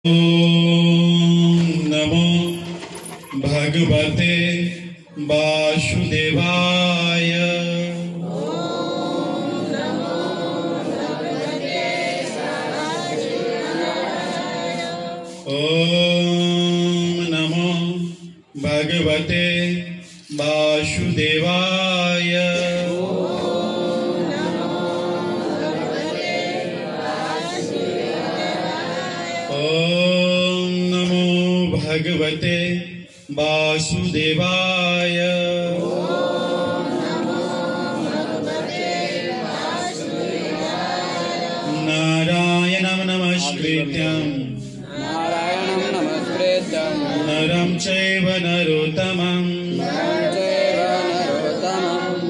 नमो भगवते वासुदेवाय। ओम नमो भगवते वासुदेवाय। ओम नमो भगवते वासुदेवाय। नारायणं नमस्कृत्यं नरं चैव नरोत्तमं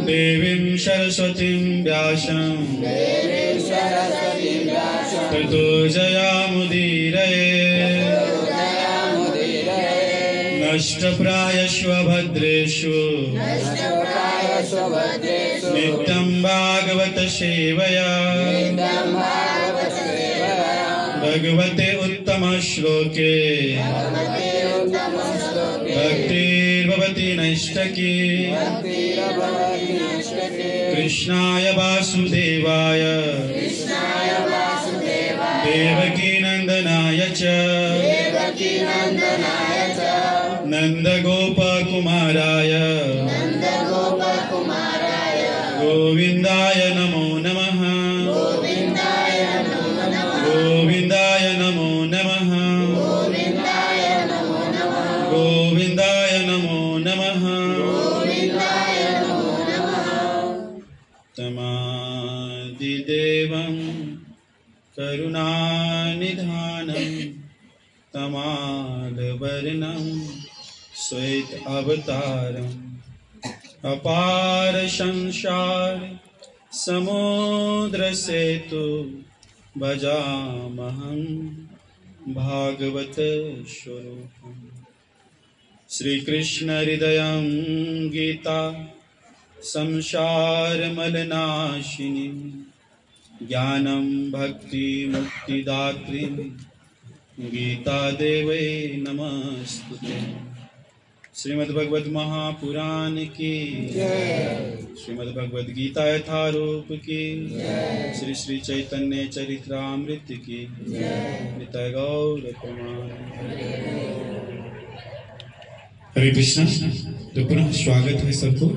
देवीं सरस्वतीं व्यासं ततो जयामुदीरये। नष्टप्रायस्व भद्रेषु नित्यं भागवत सेवया। भगवते उत्तम श्लोके भक्तिर्भवति नैष्ठकी। कृष्णाय वासुदेवाय देवकी नंदनाय च नंदगोपकुमाराय गोविंदाय नमो नमः। गोविंदाय नमो नमः। गोविंदाय नमो नमः। तमादिदेवं करुणानिधानं तमालवर्णं श्वेत अवतारम् अपार संसार समुद्र सेतु भजामहं भागवत स्वरूपम्। श्री कृष्ण हृदयं गीता संसार मलनाशिनी ज्ञानं भक्ति मुक्तिदात्री गीता देवै नमस्तुते। श्रीमद् भगवत महापुराण की श्रीमद् भगवद गीता यथारूप की श्री श्री चैतन्य चरित्रामृत की निताय गौर प्रमाण। हरे कृष्णा। तो पुनः स्वागत है सबको।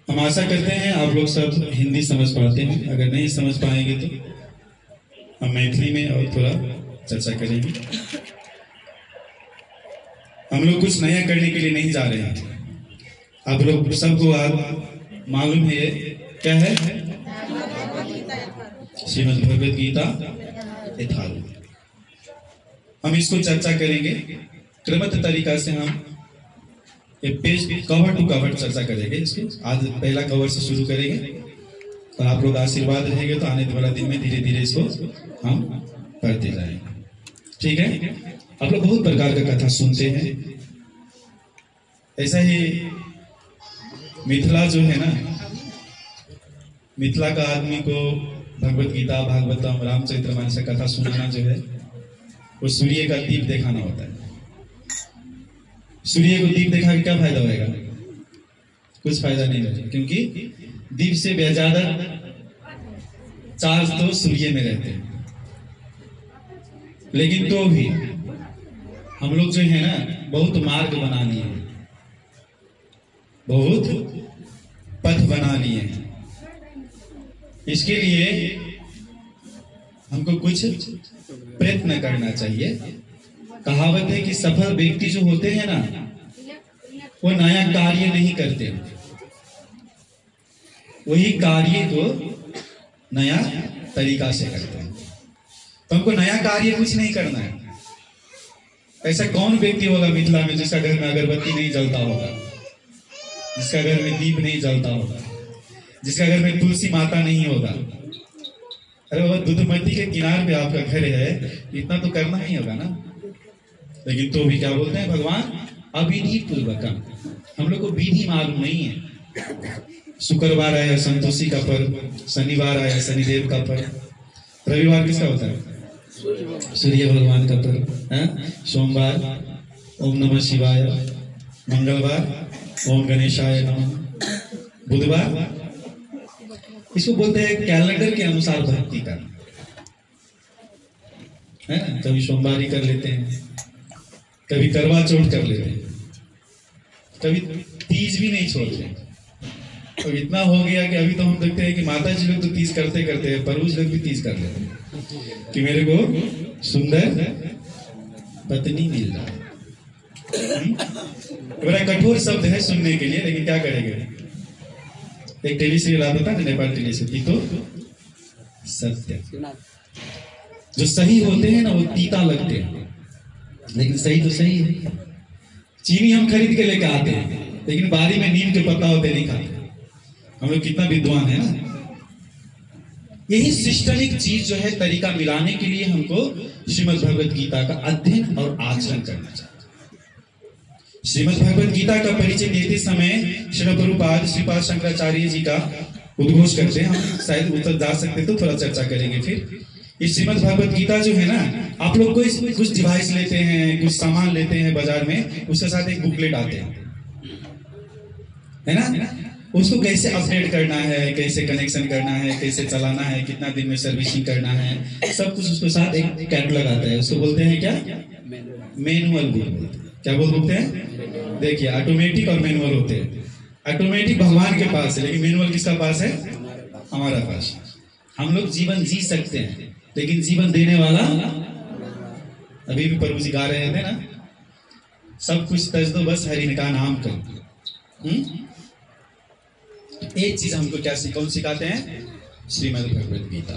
हम आशा करते हैं आप लोग सब हिंदी समझ पाते हैं। अगर नहीं समझ पाएंगे तो हम मैथिली में और थोड़ा चर्चा करेंगे। हम लोग कुछ नया करने के लिए नहीं जा रहे हैं। आप लोग सबको मालूम है ये क्या है? श्रीमद् भगवद गीता यथारूप। हम इसको चर्चा करेंगे क्रमबद्ध तरीका से। हम ये पेज कवर टू कवर चर्चा करेंगे। इसको आज पहला कवर से शुरू करेंगे और आप लोग आशीर्वाद रहेंगे तो आने वाला दिन में धीरे धीरे इसको हम पढ़ते जाएंगे। ठीक है? आप लोग बहुत प्रकार का कथा सुनते हैं। ऐसा ही मिथिला जो है ना, मिथिला का आदमी को भगवत गीता भागवतम रामचरितमानस कथा सुनाना जो है वो सूर्य का दीप दिखाना होता है। सूर्य को दीप दिखा के क्या फायदा होगा? कुछ फायदा नहीं होगा, क्योंकि दीप से ज्यादा चार्ज तो सूर्य में रहते हैं। लेकिन तो भी हम लोग जो है ना बहुत मार्ग बना लिए हैं, बहुत पथ बना लिए हैं। इसके लिए हमको कुछ प्रयत्न करना चाहिए। कहावत है कि सफल व्यक्ति जो होते हैं ना वो नया कार्य नहीं करते, वही कार्य को नया तरीका से करते हैं। तो हमको नया कार्य कुछ नहीं करना है। ऐसा कौन व्यक्ति होगा मिथिला में जिसका घर में अगरबत्ती नहीं जलता होगा, जिसका घर में दीप नहीं जलता होगा, जिसका घर में तुलसी माता नहीं होगा? अरे वो दुधमती के किनारे पे आपका घर है, इतना तो करना ही होगा ना। लेकिन तो भी क्या बोलते हैं भगवान? अविधि पूर्वकम। हम लोग को विधि मालूम नहीं है। शुक्रवार आया संतोषी का पर्व, शनिवार आया शनिदेव का पर्व, रविवार किसका होता है? सूर्य भगवान का पर्व। सोमवार ओम नमः शिवाय, मंगलवार ओम गणेशाय नमः, बुधवार इसको बोलते हैं कैलेंडर के अनुसार भक्ति करना, है ना। कभी सोमवारी कर लेते हैं, कभी करवा चौथ कर लेते हैं, कभी तीज भी नहीं छोड़ते। तो इतना हो गया कि अभी तो हम देखते हैं कि माता जी लोग तो तीज करते करते हैं, परूज लोग भी तीज कर लेते हैं कि मेरे को सुंदर पत्नी मिल रहा। बड़ा कठोर शब्द है सुनने के लिए, लेकिन क्या करेंगे। एक टीवी सीरियल आता था नेपाल टीवी से, तो सत्य जो सही होते हैं ना वो तीता लगते हैं, लेकिन सही तो सही है। चीनी हम खरीद के लेके आते हैं, लेकिन बारी में नीम के पत्ता होते नहीं खाते। हम लोग कितना विद्वान है ना। यही सिस्टमिक चीज जो है, तरीका मिलाने के लिए हमको श्रीमद् भगवत गीता का अध्ययन और आचरण करना चाहिए। श्रीमद् भगवत गीता का परिचय देते समय श्रील प्रभुपाद श्रीपाद शंकराचार्य जी का उद्घोष करते हैं। हम शायद उत्तर जा सकते तो थोड़ा चर्चा करेंगे फिर। ये श्रीमद् भगवत गीता जो है ना, आप लोग कोई कुछ डिवाइस लेते हैं, कुछ सामान लेते हैं बाजार में, उसके साथ एक बुकलेट आते हैं, है ना। उसको कैसे अपडेट करना है, कैसे कनेक्शन करना है, कैसे चलाना है, कितना दिन में सर्विसिंग करना है, सब कुछ उसके साथ एक कैटलॉग आता है। उसको बोलते हैं क्या, मैनुअल बुक। क्या बोलते हैं, देखिए ऑटोमेटिक और मैनुअल होते हैं। ऑटोमेटिक भगवान के पास है, लेकिन मैनुअल किसका पास है, हमारा पास। हम लोग जीवन जी सकते हैं, लेकिन जीवन देने वाला, अभी भी प्रभु जी गा रहे थे ना, सब कुछ तज दो बस हरि का नाम कर। एक चीज हमको क्या कौन सिखाते हैं, श्रीमद् भगवत गीता।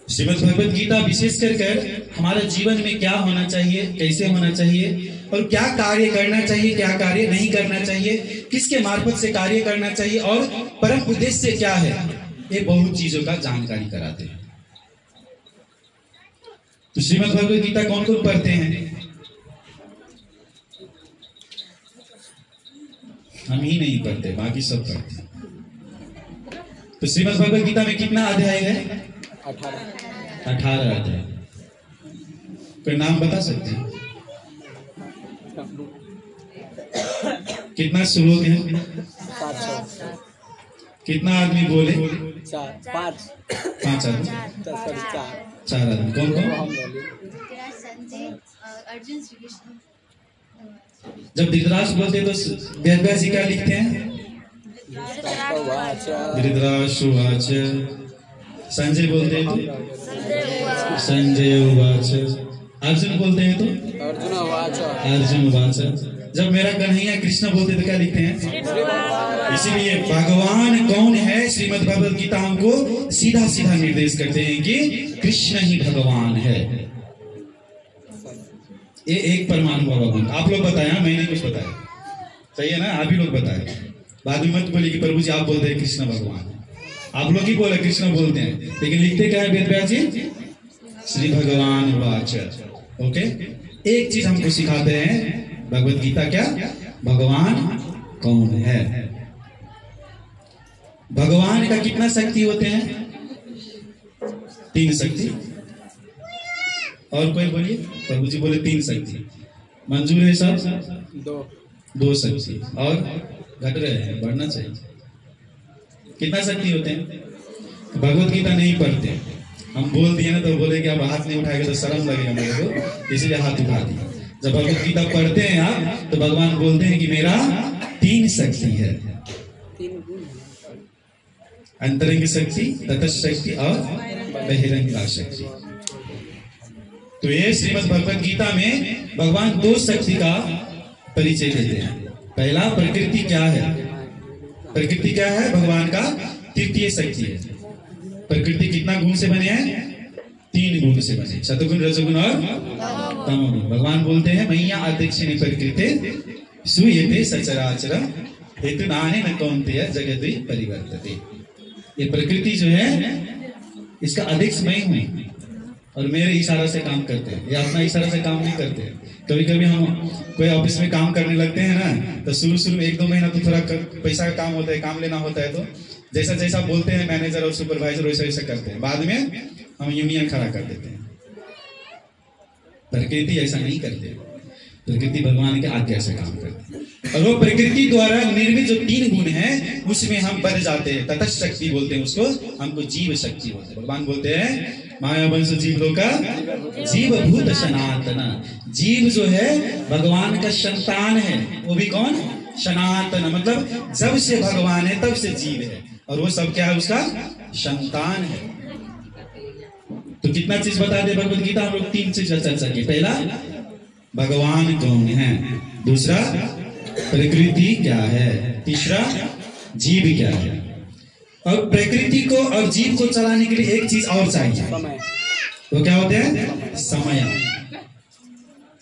श्रीमद् भगवत गीता विशेष कर हमारे जीवन में क्या होना चाहिए, कैसे होना चाहिए, और क्या कार्य करना चाहिए, क्या कार्य नहीं करना चाहिए, किसके मार्फत से कार्य करना चाहिए, और परम उद्देश्य क्या है, ये बहुत चीजों का जानकारी कराते हैं। तो श्रीमद् भगवत गीता कौन कौन पढ़ते हैं, हम ही नहीं पढ़ते, बाकी सब पढ़ते हैं। तो श्रीमद् भगवत गीता में कितना अध्याय है, 18 अध्याय। कोई नाम बता सकते हैं, कितना श्लोक है, कितना आदमी बोले, 5 आदमी, 4 आदमी। कौन कौन, अर्जुन, श्री कृष्ण। जब धृतराष्ट्र बोलते तो वेद व्यास जी क्या लिखते हैं, धृतराष्ट्र उवाच। संजय बोलते हैं तो संजय उवाच। अर्जुन बोलते हैं तो अर्जुन उवाच। जब मेरा कन्हैया कृष्ण बोलते तो क्या लिखते हैं, इसीलिए भगवान कौन है, श्रीमद् भगवत गीता हमको सीधा सीधा निर्देश करते हैं कि कृष्ण ही भगवान है। ये एक परमाणु भगवान। आप लोग बताया, मैंने कुछ बताया, सही है ना। आप ही लोग बताए, बाद में मत बोलिए कि प्रभु जी आप बोलते हैं कृष्ण भगवान। आप लोग ही बोले कृष्ण बोलते हैं, लेकिन लिखते क्या है वेद व्यास जी, श्री भगवान वाच। ओके, एक चीज हमको सिखाते हैं भगवत गीता, क्या, भगवान कौन है। भगवान का कितना शक्ति होते हैं, 3 शक्ति। और कोई बोलिए, प्रभु जी बोले 3 शक्ति। मंजूर है सब, 2 शक्ति। और घट रहे हैं, बढ़ना चाहिए। कितना शक्ति होते हैं। भगवत गीता नहीं पढ़ते, हम बोल दिए ना तो बोले कि अब हाथ नहीं उठाएगा तो शर्म लगेगा मेरे को, इसलिए हाथ उठा दिया। जब भगवत गीता पढ़ते हैं आप तो भगवान बोलते हैं कि मेरा 3 शक्ति है, अंतरंग शक्ति, तटस्थ शक्ति और बहिरंग शक्ति। तो ये श्रीमद् भगवत गीता में भगवान 2 शक्ति का परिचय देते हैं। पहला, प्रकृति क्या है, प्रकृति क्या है, भगवान का तृतीय शक्ति है। प्रकृति कितना गुण से बने हैं, 3 गुण से बने, सतगुण, रजगुण और तमोगुण। भगवान बोलते हैं मैया अध्यक्षिणी प्रकृति सूयते सचराचर हेतु नाने न कौन्तेय जगति परिवर्तते। ये प्रकृति जो है इसका अध्यक्ष मैं हूं और मेरे इशारा से काम करते हैं, ये अपना इशारा से काम नहीं करते। कभी कभी हम कोई ऑफिस में काम करने लगते हैं ना, तो शुरू में 1-2 महीना तो थोड़ा पैसा का काम होता है, काम लेना होता है, तो जैसा जैसा बोलते हैं मैनेजर और सुपरवाइजर वैसा वैसा करते हैं। बाद में हम यूनियन खड़ा कर देते हैं, प्रकृति ऐसा नहीं करते, प्रकृति भगवान के आज्ञा से काम करती है। और वो प्रकृति द्वारा निर्मित जो 3 गुण हैं उसमें हम बढ़ जाते हैं, तटस्थ शक्ति बोलते हैं उसको, हमको जीव शक्ति बोलते हैं। भगवान बोलते हैं माया वंश जीव लोका जीव भूत सनातन। जीव जो है भगवान का संतान है, वो भी कौन? सनातन, मतलब जब से भगवान है तब से जीव है, और वो सब क्या है? उसका संतान है। तो कितना चीज बता दे भगवत गीता, हम लोग 3 चीज चर्चा की। पहला भगवान कौन है, दूसरा प्रकृति क्या है, तीसरा जीव क्या है। और प्रकृति को और जीव को चलाने के लिए एक चीज और चाहिए, वो क्या होता है? समय।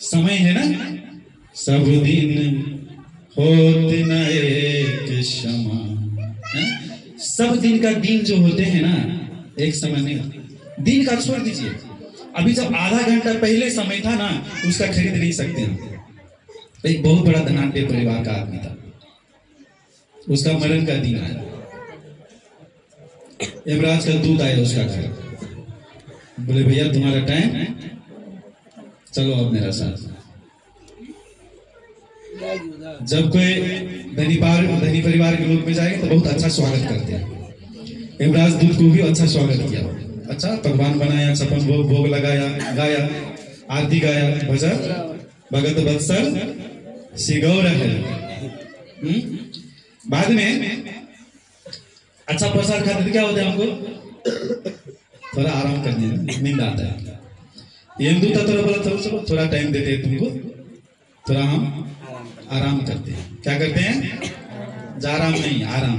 समय है ना, सब दिन होत न एक समान। सब दिन का दिन जो होते हैं ना, एक समय नहीं। दिन का छोड़ दीजिए, अभी जब आधा घंटा पहले समय था ना, उसका खरीद नहीं सकते हम। एक बहुत बड़ा धनाढ्य परिवार का आदमी था, उसका मरण का दिन आया, यमराज का दूत आया उसका घर, बोले भैया तुम्हारा टाइम, चलो अब मेरा साथ। जब कोई धनी परिवार के लोग में जाएंगे तो बहुत अच्छा स्वागत करते हैं। यमराज दूत को भी अच्छा स्वागत किया, अच्छा पकवान बनाया, छप्पन भोग लगाया, गाया, आरती गाया, भजन भगत बत्सर सिगौर है। बाद में अच्छा प्रसाद खाते तो क्या होता है, हमको थोड़ा आराम करने में नींद आता है। यमदूत थोड़ा बोला चलो थोड़ा टाइम देते हैं तुमको, थोड़ा हम आराम करते हैं। क्या करते हैं? आराम नहीं, आराम।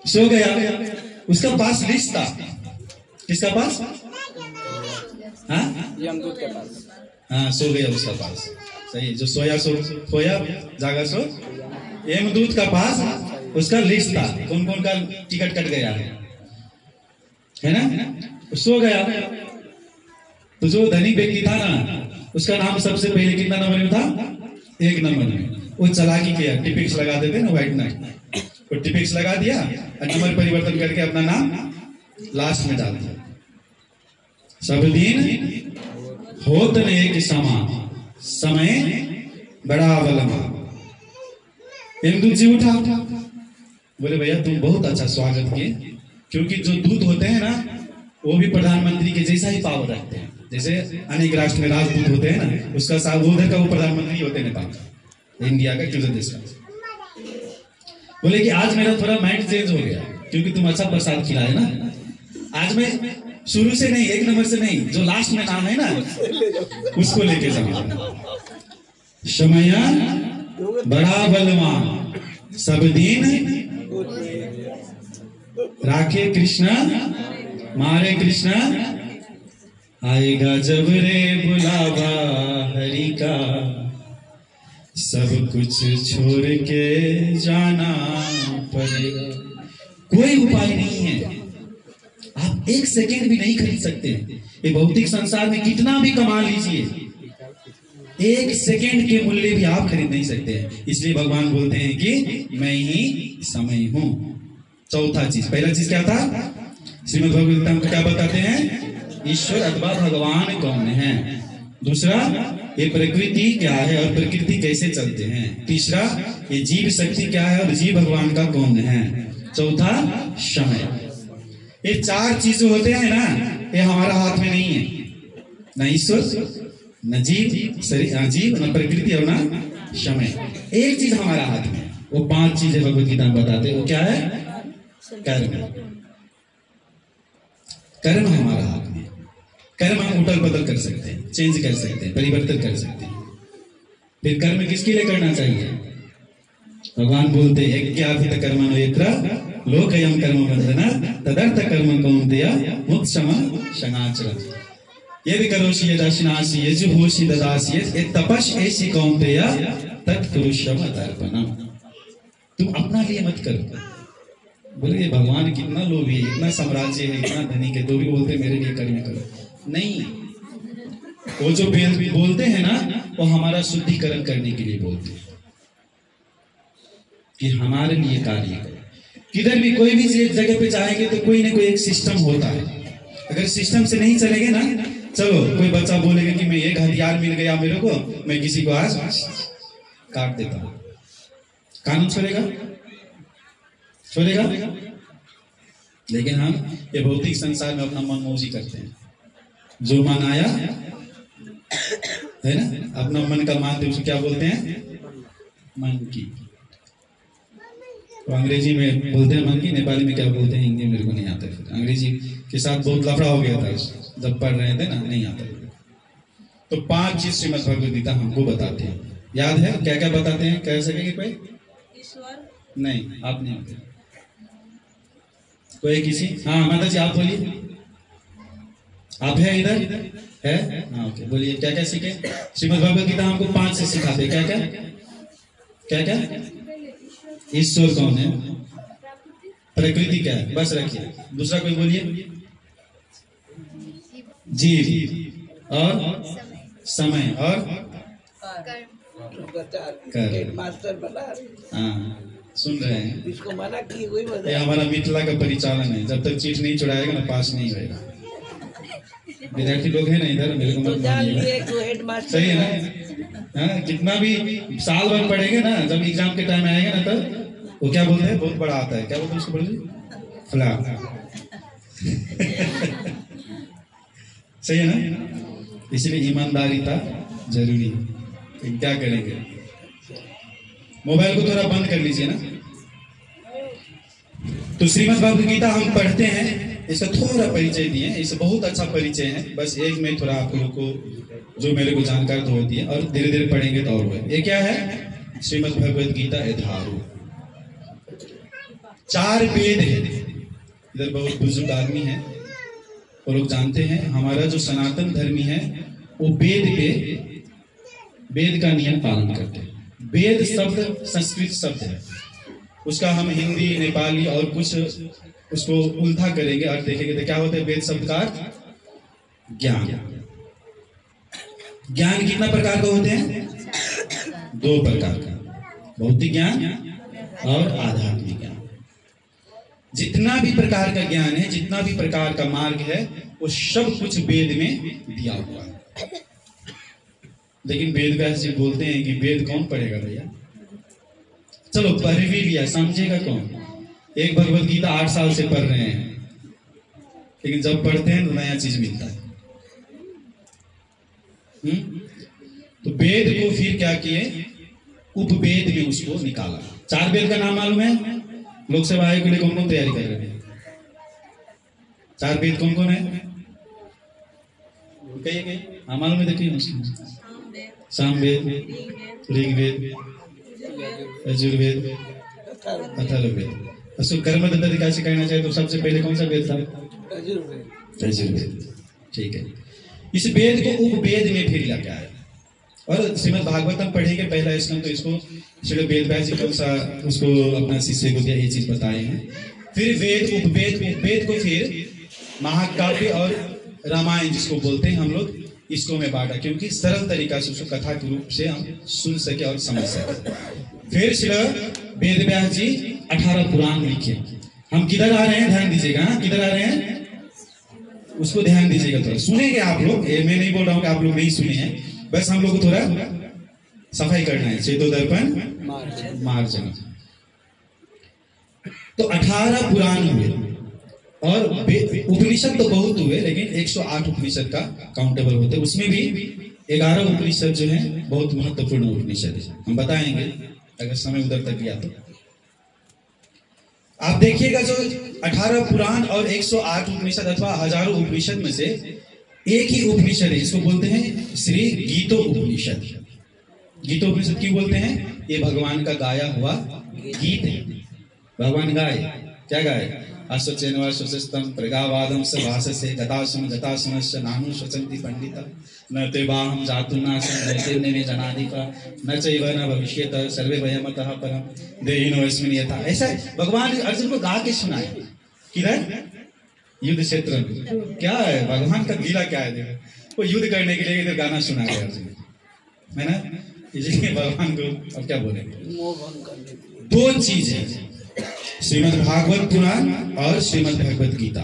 सो गया, उसका पास लिस्ट था। किसका पास? हाँ, यमदूत के पास। हाँ, सो गया उसका पास। सही, जो सोया जागा सो। यमदूत का पास उसका लिस्ट था, कौन कौन का टिकट कट गया है ना। सो गया, तो जो धनी व्यक्ति था ना, उसका नाम सबसे पहले कितना नंबर में था? 1 नंबर में। वो चालाकी किया, टिपिक्स लगा देते ना व्हाइट नाइट, तो टिपिक्स लगा दिया और नंबर परिवर्तन करके अपना नाम लास्ट में डाल दिया। सब दिन होत न एक समान, समय बड़ा बलवा। यमदूत जी उठा, बोले भैया तुम बहुत अच्छा स्वागत किए, क्योंकि जो दूत होते हैं ना, वो भी प्रधानमंत्री के जैसा ही पावर रखते हैं। जैसे अनेक राष्ट्र में राजदूत होते हैं ना, उसका साथ उधर का वो प्रधानमंत्री होते हैं नेपाल का, इंडिया का, किसी देश का। बोले कि आज मेरा थोड़ा माइंड चेंज हो गया, क्योंकि तुम अच्छा प्रसाद खिलाए ना। आज मैं शुरू से नहीं, 1 नंबर से नहीं, जो लास्ट में नाम है ना, उसको लेके जाऊंगा। समय बड़ा बलवान, सब दिन राखे कृष्णा, मारे कृष्णा, आएगा जब रे बुलावा हरि का, सब कुछ छोड़ के जाना पड़ेगा। कोई उपाय नहीं है, आप 1 सेकेंड भी नहीं खरीद सकते। ये भौतिक संसार में कितना भी कमा लीजिए, 1 सेकेंड के मूल्य भी आप खरीद नहीं सकते। इसलिए भगवान बोलते हैं कि मैं ही समय हूं। चौथा चीज, पहला चीज क्या था? श्रीमद् भगवद गीता में क्या बताते हैं? ईश्वर अथवा भगवान कौन है। दूसरा, ये प्रकृति क्या है और प्रकृति कैसे चलते हैं। तीसरा, ये जीव शक्ति क्या है और जीव भगवान का कौन है। चौथा, समय। ये 4 चीज होते हैं ना, ये हमारा हाथ में नहीं है, न ईश्वर, न जीव, न प्रकृति और न समय। एक चीज हमारा हाथ में, वो 5 चीजें भगवद गीता में बताते हैं। वो क्या है? कर्म। कर्म हमारा हाथ में। कर्म हम उठल बदल कर सकते हैं, चेंज कर सकते हैं, परिवर्तन कर सकते हैं। फिर कर्म किसके लिए करना चाहिए? भगवान बोलते हैं यज्ञाभित कर्मणो यत्र लोकयं कर्म बंधना तदर्थ कर्म कौन्तेय मुत्सम शनाचरन् यदि करोषि यदश्नासि यजुहोषि ददासि यत् तपस्यसि कौन्तेय तत्कुरुष्व तर्पणम्। तुम अपना लिए मत करो। बोले भगवान कितना लोभी है, इतना साम्राज्य है, इतना धनी है, तो भी बोलते मेरे लिए कर्म करो। नहीं, वो जो बोलते हैं ना, वो हमारा शुद्धिकरण करने के लिए बोलते हैं कि हमारे लिए कार्य करो। किधर भी कोई भी जगह पे जाएंगे तो कोई ना कोई एक सिस्टम होता है। अगर सिस्टम से नहीं चलेंगे ना, चलो कोई बच्चा बोलेगा कि मैं एक हथियार मिल गया मेरे को, मैं किसी को आज काट देता हूं, कानून छोड़ेगा? छोड़ेगा? लेकिन हम ये भौतिक संसार में अपना मन मौजी करते हैं, जो मन आया है ना, अपना मन का मानते उसको क्या बोलते हैं? मन की। तो अंग्रेजी में बोलते हैं मन की, नेपाली में क्या बोलते हैं हिंदी मेरे को नहीं आता। फिर अंग्रेजी के साथ बहुत लफड़ा हो गया था जब पढ़ रहे थे ना, नहीं आता। तो 5 चीज श्रीमद् भगवद गीता हमको बताते हैं, याद है क्या क्या बताते हैं? कह सकेंगे कोई? ईश्वर नहीं, आप नहीं होते कोई किसी? हाँ माता जी आप बोलिए, आप है इधर है? हाँ ओके, बोलिए क्या क्या सीखे? श्रीमद् भगवद गीता हमको 5 से सिखाते हैं, क्या क्या क्या क्या? ईश्वर कौन है? प्रकृति क्या है? बस रखिए। दूसरा कोई बोलिए? जीव और समय और कर। मास्टर बना। हाँ सुन रहे हैं, इसको मना की कोई ये हमारा मिथिला का परिचालन है, जब तक चीट नहीं चढ़ाएगा ना पास नहीं होएगा। विद्यार्थी लोग हैं ना इधर, मेरे को मत मानिएगा, सही है ना? हाँ कितना भी साल भर पढ़ेंगे ना, जब एग्जाम के टाइम आएगा ना तब वो क्या बोलते हैं, बहुत बड़ा आता है, क्या बोलते हैं उसको? बोलिए फला। सही है ना? इसलिए ईमानदारीता जरूरी है। क्या करेंगे? मोबाइल को थोड़ा बंद कर लीजिए ना। तो श्रीमद् भगवद गीता हम पढ़ते हैं, इसका थोड़ा परिचय दिए, इससे बहुत अच्छा परिचय है। बस एक में थोड़ा आप लोगों को जो मेरे को जानकारी तो होती है, और धीरे धीरे पढ़ेंगे तो और है। ये क्या है? श्रीमद् भगवद गीता यथारूप 4 वेद है। इधर बहुत बुजुर्ग आदमी है, वो लोग जानते हैं हमारा जो सनातन धर्मी है वो वेद का नियम पालन करते हैं। वेद शब्द संस्कृत शब्द है, उसका हम हिंदी नेपाली और कुछ उसको उल्था करेंगे और देखेंगे तो क्या होता है? वेद शब्द का ज्ञान। ज्ञान कितना प्रकार का होते हैं? 2 प्रकार का, भौतिक ज्ञान और आध्यात्मिक ज्ञान। जितना भी प्रकार का ज्ञान है, जितना भी प्रकार का मार्ग है, वो सब कुछ वेद में दिया हुआ है। लेकिन वेद व्यास जी बोलते हैं कि वेद कौन पढ़ेगा भैया? चलो पढ़ भी लिया, समझेगा कौन? एक भगवद गीता 8 साल से पढ़ रहे हैं, लेकिन जब पढ़ते हैं तो नया चीज मिलता है। तो वेद को फिर क्या किए? उपवेद में उसको निकाला। 4 वेद का नाम मालूम है? लोक सेवा आयोग के लिए कौन कौन तैयारी कर रहे हैं? 4 वेद कौन कौन है? कहिए कहिए। हाँ मालूम है, देखिए सामवेद, ऋग्वेद, यजुर्वेद, अथर्ववेद। उसको कर्म तरीका से कहना चाहिए तो सबसे पहले कौन सा वेद था? यजुर्वेद। ठीक है, इस वेद को उपवेद में फिर लाया है। और श्रीमद् भागवतम पढ़ेंगे पहला स्कंद, तो इसको श्री वेद व्यास जी कौन सा उसको अपना शिष्य को दिया, ये चीज बताए हैं। फिर वेद उपवेद को फिर महाकाव्य और रामायण जिसको बोलते हैं हम लोग, इसको में बांटा, क्योंकि सरल तरीका से उसको कथा के रूप से हम सुन सके और समझ सके। फिर श्री वेद व्यास जी 18 पुराण लिखे। हम किधर आ रहे हैं? ध्यान दीजिएगा। किधर आ रहे हैं उसको ध्यान दीजिएगा, थोड़ा सुनेंगे आप लोग। मैं नहीं बोल रहा हूँ कि आप लोग नहीं सुने हैं, बस हम लोग को थोड़ा सफाई करना है। चेतो दर्पण मार्जन। तो 18 पुराण हुए और उपनिषद तो बहुत हुए, लेकिन 108 उपनिषद का काउंटेबल होते हैं। उसमें भी 11 उपनिषद जो है बहुत महत्वपूर्ण उपनिषद है, हम बताएंगे अगर समय उधर तक गया तो। आप देखिएगा जो 18 पुराण और 108 उपनिषद अथवा हजारों उपनिषद में से एक ही उपनिषद है, इसको बोलते हैं श्री गीतो उपनिषद। गीतो उपनिषद क्यों बोलते हैं? ये भगवान का गाया हुआ गीत है। भगवान गाए, क्या गाए? अश्वचेनवा स्वचस्तम प्रगावादम स भाषसे गतासुनश्च नानु स्वचन्ति पंडिता न ते वाहं जातु नासं नैते जनाधिका न चैव न भविष्यत सर्वे वयमतः परम देहिनो अस्मिन् यथा। ऐसा भगवान अर्जुन को गा के सुनाए। किधर? युद्ध क्षेत्र में। क्या है भगवान का गीला क्या है? वो युद्ध करने के लिए इधर गाना सुना है अर्जुन, है ना? इसलिए भगवान को अब क्या बोलेंगे? 2 चीज है, श्रीमद् भागवत पुराण और श्रीमद् भगवत गीता।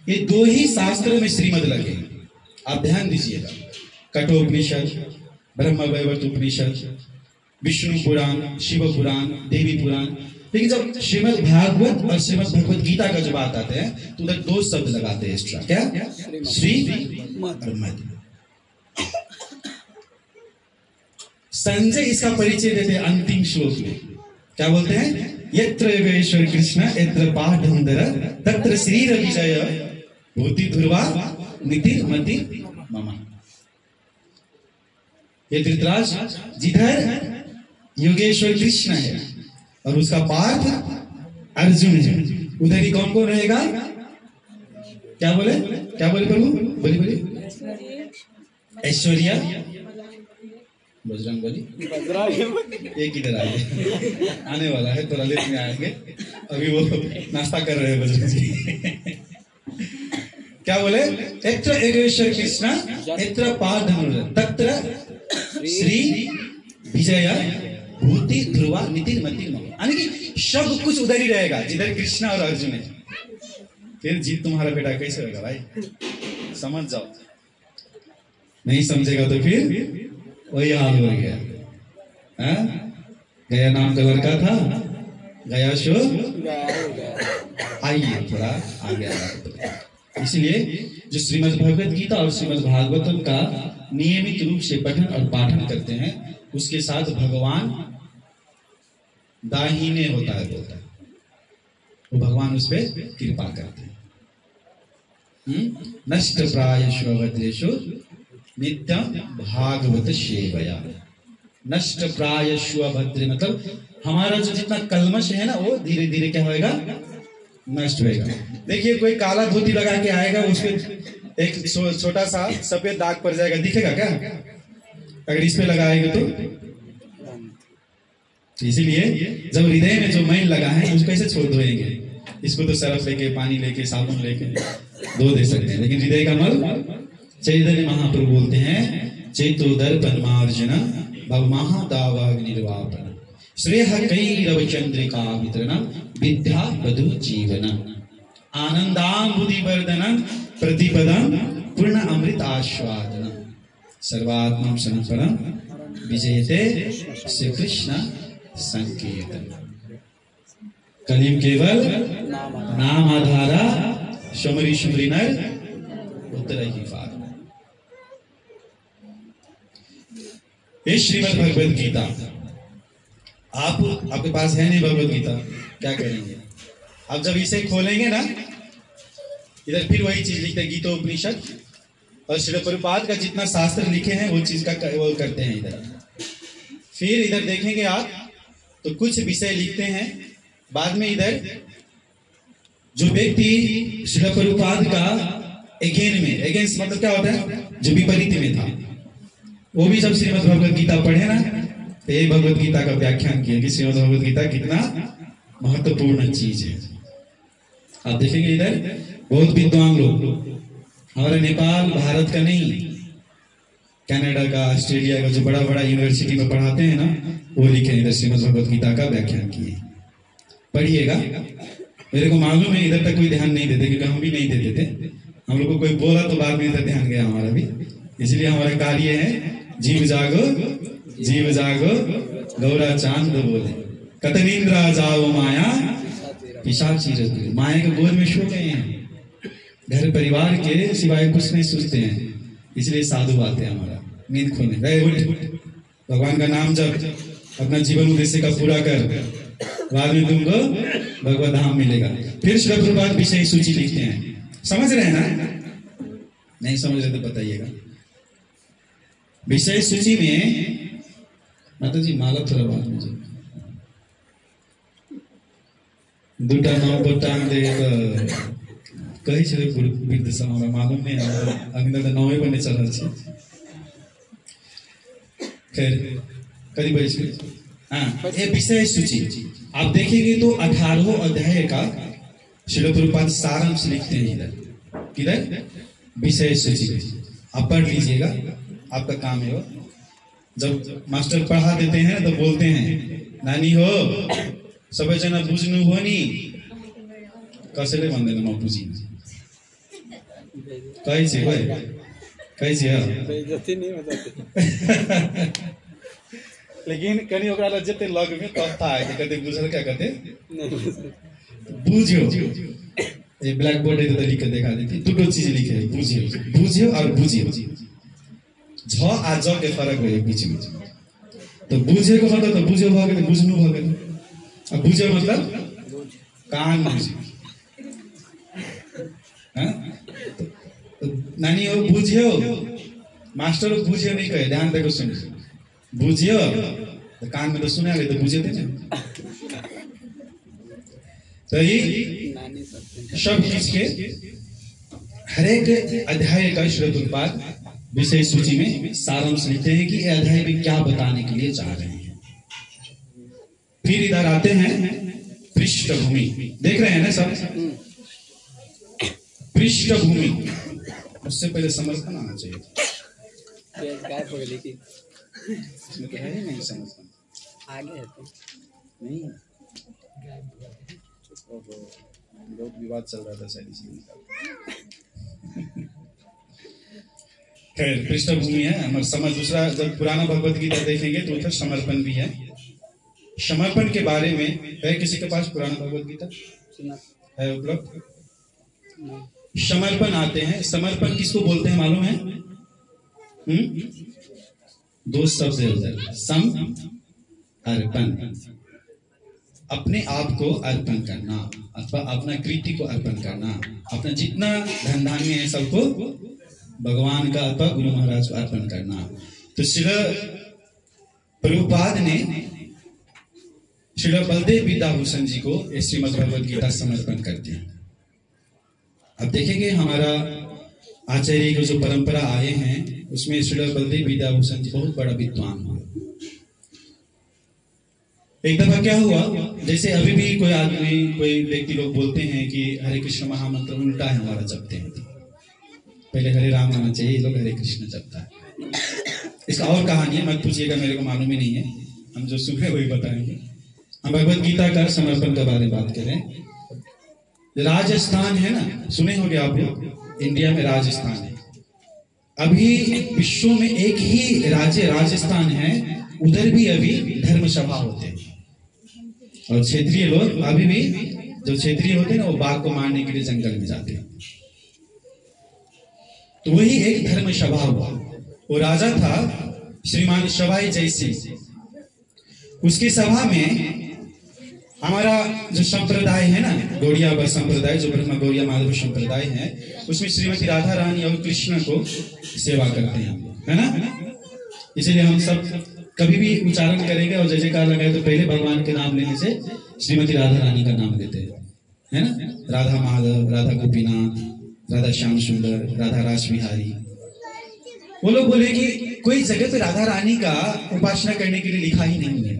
ये 2 ही शास्त्र में श्रीमद् लगे। आप ध्यान दीजिएगा, कठोपनिषद, ब्रह्मवैवर्त उपनिषद, विष्णु पुराण, शिव पुराण, देवी पुराण। लेकिन जब श्रीमद् भागवत और श्रीमद् भगवत गीता का जब आते हैं तो उधर दो शब्द लगाते हैं एक्स्ट्रा, क्या? श्री और मद। संजय इसका परिचय देते हैं अंतिम श्लोक में, क्या बोलते हैं? यत्र योगेश्वर कृष्ण यत्र पाठंदर तत्र श्री विजय भूति ध्रुवा नीति मति मम। ये धृतराज जिधर योगेश्वर कृष्ण है और उसका पार्थ अर्जुन है, उधर ही कौन कौन रहेगा? क्या बोले? क्या बोले प्रभु? बोली बोली। ऐश्वर्या, बजरंग बली, एक इधर आए, आने वाला है, थोड़ा लेट में आएंगे, अभी वो नाश्ता कर रहे हैं बजरंग जी। क्या बोले? यत्र योगेश्वर कृष्ण यत्र पार्थंदर तत्र श्री विजय भूति ध्रुवा नितिन मति मम। यानी कि सब कुछ उधर ही रहेगा जिधर कृष्णा और अर्जुन है। फिर जीत तुम्हारा बेटा कैसे होगा भाई? समझ जाओ, नहीं समझेगा तो फिर वही हाल हो गया। गया नाम का लड़का था, गया शो आइए थोड़ा आगे आगे। इसलिए जो श्रीमद् भगवत गीता और श्रीमद् भागवतम का नियमित रूप से पठन और पाठन करते हैं, उसके साथ भगवान दाहिने होता है, बोलता है वो भगवान उस पर कृपा करते हैं। नष्ट प्रायेषु अभद्रेषु नित्यम भागवत सेवया। नष्ट प्रायेषु अभद्रे मतलब हमारा जो जितना कलमश है ना वो धीरे धीरे क्या होएगा? नष्ट होएगा। देखिए कोई काला धोती लगा के आएगा, उस पर एक छोटा सा सफेद दाग पड़ जाएगा, दिखेगा क्या? अगर इस पे लगाएंगे तो इसीलिए जब हृदय में जो मैल लगा है उसको कैसे छोड़ धोएंगे? इसको तो सरफ लेके, पानी लेके, साबुन लेके धो दे सकते हैं, लेकिन हृदय का मल चैतन्य महाप्रभु बोलते हैं चैतोदर्पण मार्जन भव महादावाग्निर्वापन श्रेय कैरव चंद्रिका वितरण विद्या वधु जीवन आनंदांबुधि वर्धन प्रतिपदम पूर्ण अमृत आस्वादन सर्वात्मम समर्पणम विजयते श्री कृष्ण संकीर्तन। कलियुग केवल नाम आधारा शमरी शुमरी नर उत्तर ही पार। ये श्रीमद् भगवद गीता आपके पास है नहीं भगवद गीता, क्या करेंगे? अब जब इसे खोलेंगे ना, इधर फिर वही चीज लिखते हैं, गीतोपनिषद और श्रील प्रभुपाद का जितना शास्त्र लिखे हैं वो चीज का वो करते हैं इधर। फिर इधर देखेंगे आप तो कुछ विषय लिखते हैं, बाद में इधर जो व्यक्ति श्रील प्रभुपाद का अगेंस्ट मतलब क्या होता है? जो विपरीत में था, वो भी जब श्रीमद् भगवद गीता पढ़े ना तो यही भगवद गीता का व्याख्यान किया कि श्रीमद् भगवद गीता कितना महत्वपूर्ण चीज है। आप देखेंगे इधर बहुत विद्वान लोग, हमारे नेपाल भारत का नहीं, कनाडा का, ऑस्ट्रेलिया का जो बड़ा बड़ा यूनिवर्सिटी में पढ़ाते हैं ना, वो लिखे इधर श्रीमद् भगवद गीता का व्याख्यान किए। पढ़िएगा। मेरे को मालूम है इधर तक कोई ध्यान नहीं देते, क्योंकि हम भी नहीं देते थे। हम लोग को कोई बोला तो बाद में इधर ध्यान गया हमारा भी। इसलिए हमारा कार्य है जीव जागो गौरा चांद बोले कतनिंद्रा जाओ माया पिशाची रघुरे। माया के गोद में सो गए हैं, घर परिवार के सिवाय कुछ नहीं सोचते हैं। इसलिए साधु आते हैं हमारा नींद खोलने, गए उठ, भगवान का नाम जप, अपना जीवन उद्देश्य का पूरा कर, बाद में तुमको भगवत धाम मिलेगा। फिर श्री प्रभुपाद विषय सूची लिखते हैं। समझ रहे हैं ना? नहीं समझ रहे तो बताइएगा। विषय सूची में माता जी माला थोड़ा बात मुझे दूटा नाम बटांग दे कही छे वृद्ध समय मालूम नहीं है, अभी तक नावे बने चल रहा है। खैर करी बैठे। हाँ, ये विषय सूची आप देखेंगे तो 18 अध्याय का श्रील प्रभुपाद सारांश लिखते हैं इधर। किधर? विषय सूची। आप पढ़ लीजिएगा, आपका काम है वो। जब मास्टर पढ़ा देते हैं तो बोलते हैं नानी हो सब जना बुझ्नु हो नि, कसैले भन्दैन म बुझिन, कही छे भाइ कैसे बेइज्जती नहीं हो जाती। लेकिन कहीं ओकरा लग जते लग में तब था कि कहते बुझल क्या कहते नहीं बुझियो। ये ब्लैक बोर्ड है तो लिख के दिखा देती, दो चीज लिखे है, बुझियो और बुझियो। झ आ ज के फर्क है बीच में। तो बुझे को मतलब तो बुझियो भ गेल, बुझनु भ गेल। अब बुझियो मतलब कान बुझियो। हां तो नानी हो बुझियो, मास्टर हो बुझियो नहीं कहे, ध्यान देकर सुनिए। बुझियो तो कान में तो सुना ले तो बुझे थे ना। तो ये सब चीज के हर एक अध्याय का श्रील उत्पाद विषय सूची में सारांश लिखते हैं कि यह अध्याय में क्या बताने के लिए चाह रहे हैं। फिर इधर आते हैं पृष्ठभूमि, देख रहे हैं ना सब। पृष्ठभूमि उससे पहले समर्पण आना चाहिए। इसमें तो है ही नहीं समर्पण, आगे है तो नहीं। बहुत विवाद चल रहा था शायद इसलिए। खैर पृष्ठभूमि है हमारे समझ। दूसरा जब पुराना भगवत गीता देखेंगे तो उधर समर्पण भी है। समर्पण के बारे में है किसी के पास पुराना भगवत गीता है उपलब्ध? समर्पण आते हैं। समर्पण किसको बोलते हैं मालूम है? दो शब्द है उधर, सम अर्पण, अपने आप को अर्पण करना अथवा अपना कृति को अर्पण करना, अपना जितना धन धान्य है सबको भगवान का अथवा गुरु महाराज को अर्पण करना। तो श्रील प्रभुपाद ने श्रील बलदेव विद्याभूषण जी को श्रीमद् भगवद गीता समर्पण करते हैं। अब देखेंगे हमारा आचार्य को जो परंपरा आए हैं उसमें श्रील बलदेव विद्याभूषण जी बहुत बड़ा विद्वान हुए। एक दफा क्या हुआ, जैसे अभी भी कोई आदमी कोई व्यक्ति लोग बोलते हैं कि हरे कृष्ण महामंत्र उल्टा है हमारा जपते हैं, पहले हरे राम आना चाहिए, लोग हरे कृष्ण जपता है। इसका और कहानी है, मत पूछिएगा, मेरे को मालूम ही नहीं है, हम जो सुने वही बताएंगे। हम भगवत गीता का समर्पण के बारे में बात करें। राजस्थान है ना, सुने होंगे आप लोग, इंडिया में राजस्थान है। अभी विश्व में एक ही राज्य राजस्थान है, उधर भी अभी धर्म सभा होते हैं और क्षेत्रीय लोग अभी भी जो क्षेत्रीय होते हैं ना वो बाघ को मारने के लिए जंगल में जाते हैं। तो वही एक धर्म सभा हुआ। वो राजा था श्रीमान सवाई जयसिंह। उसकी सभा में हमारा जो संप्रदाय है ना, गौड़िया संप्रदाय, जो ब्रह्म गौड़िया माधव संप्रदाय है, उसमें श्रीमती राधा रानी और कृष्ण को सेवा करते हैं, है ना। इसलिए हम सब कभी भी उच्चारण करेंगे और जय जयकार लगाए तो पहले भगवान के नाम लेने से श्रीमती राधा रानी का नाम लेते हैं, है ना। राधा माधव, राधा गोपीनाथ, राधा श्याम सुंदर, राधा रास बिहारी। वो लोग बोले कि कोई जगह पे राधा रानी का उपासना करने के लिए लिखा ही नहीं है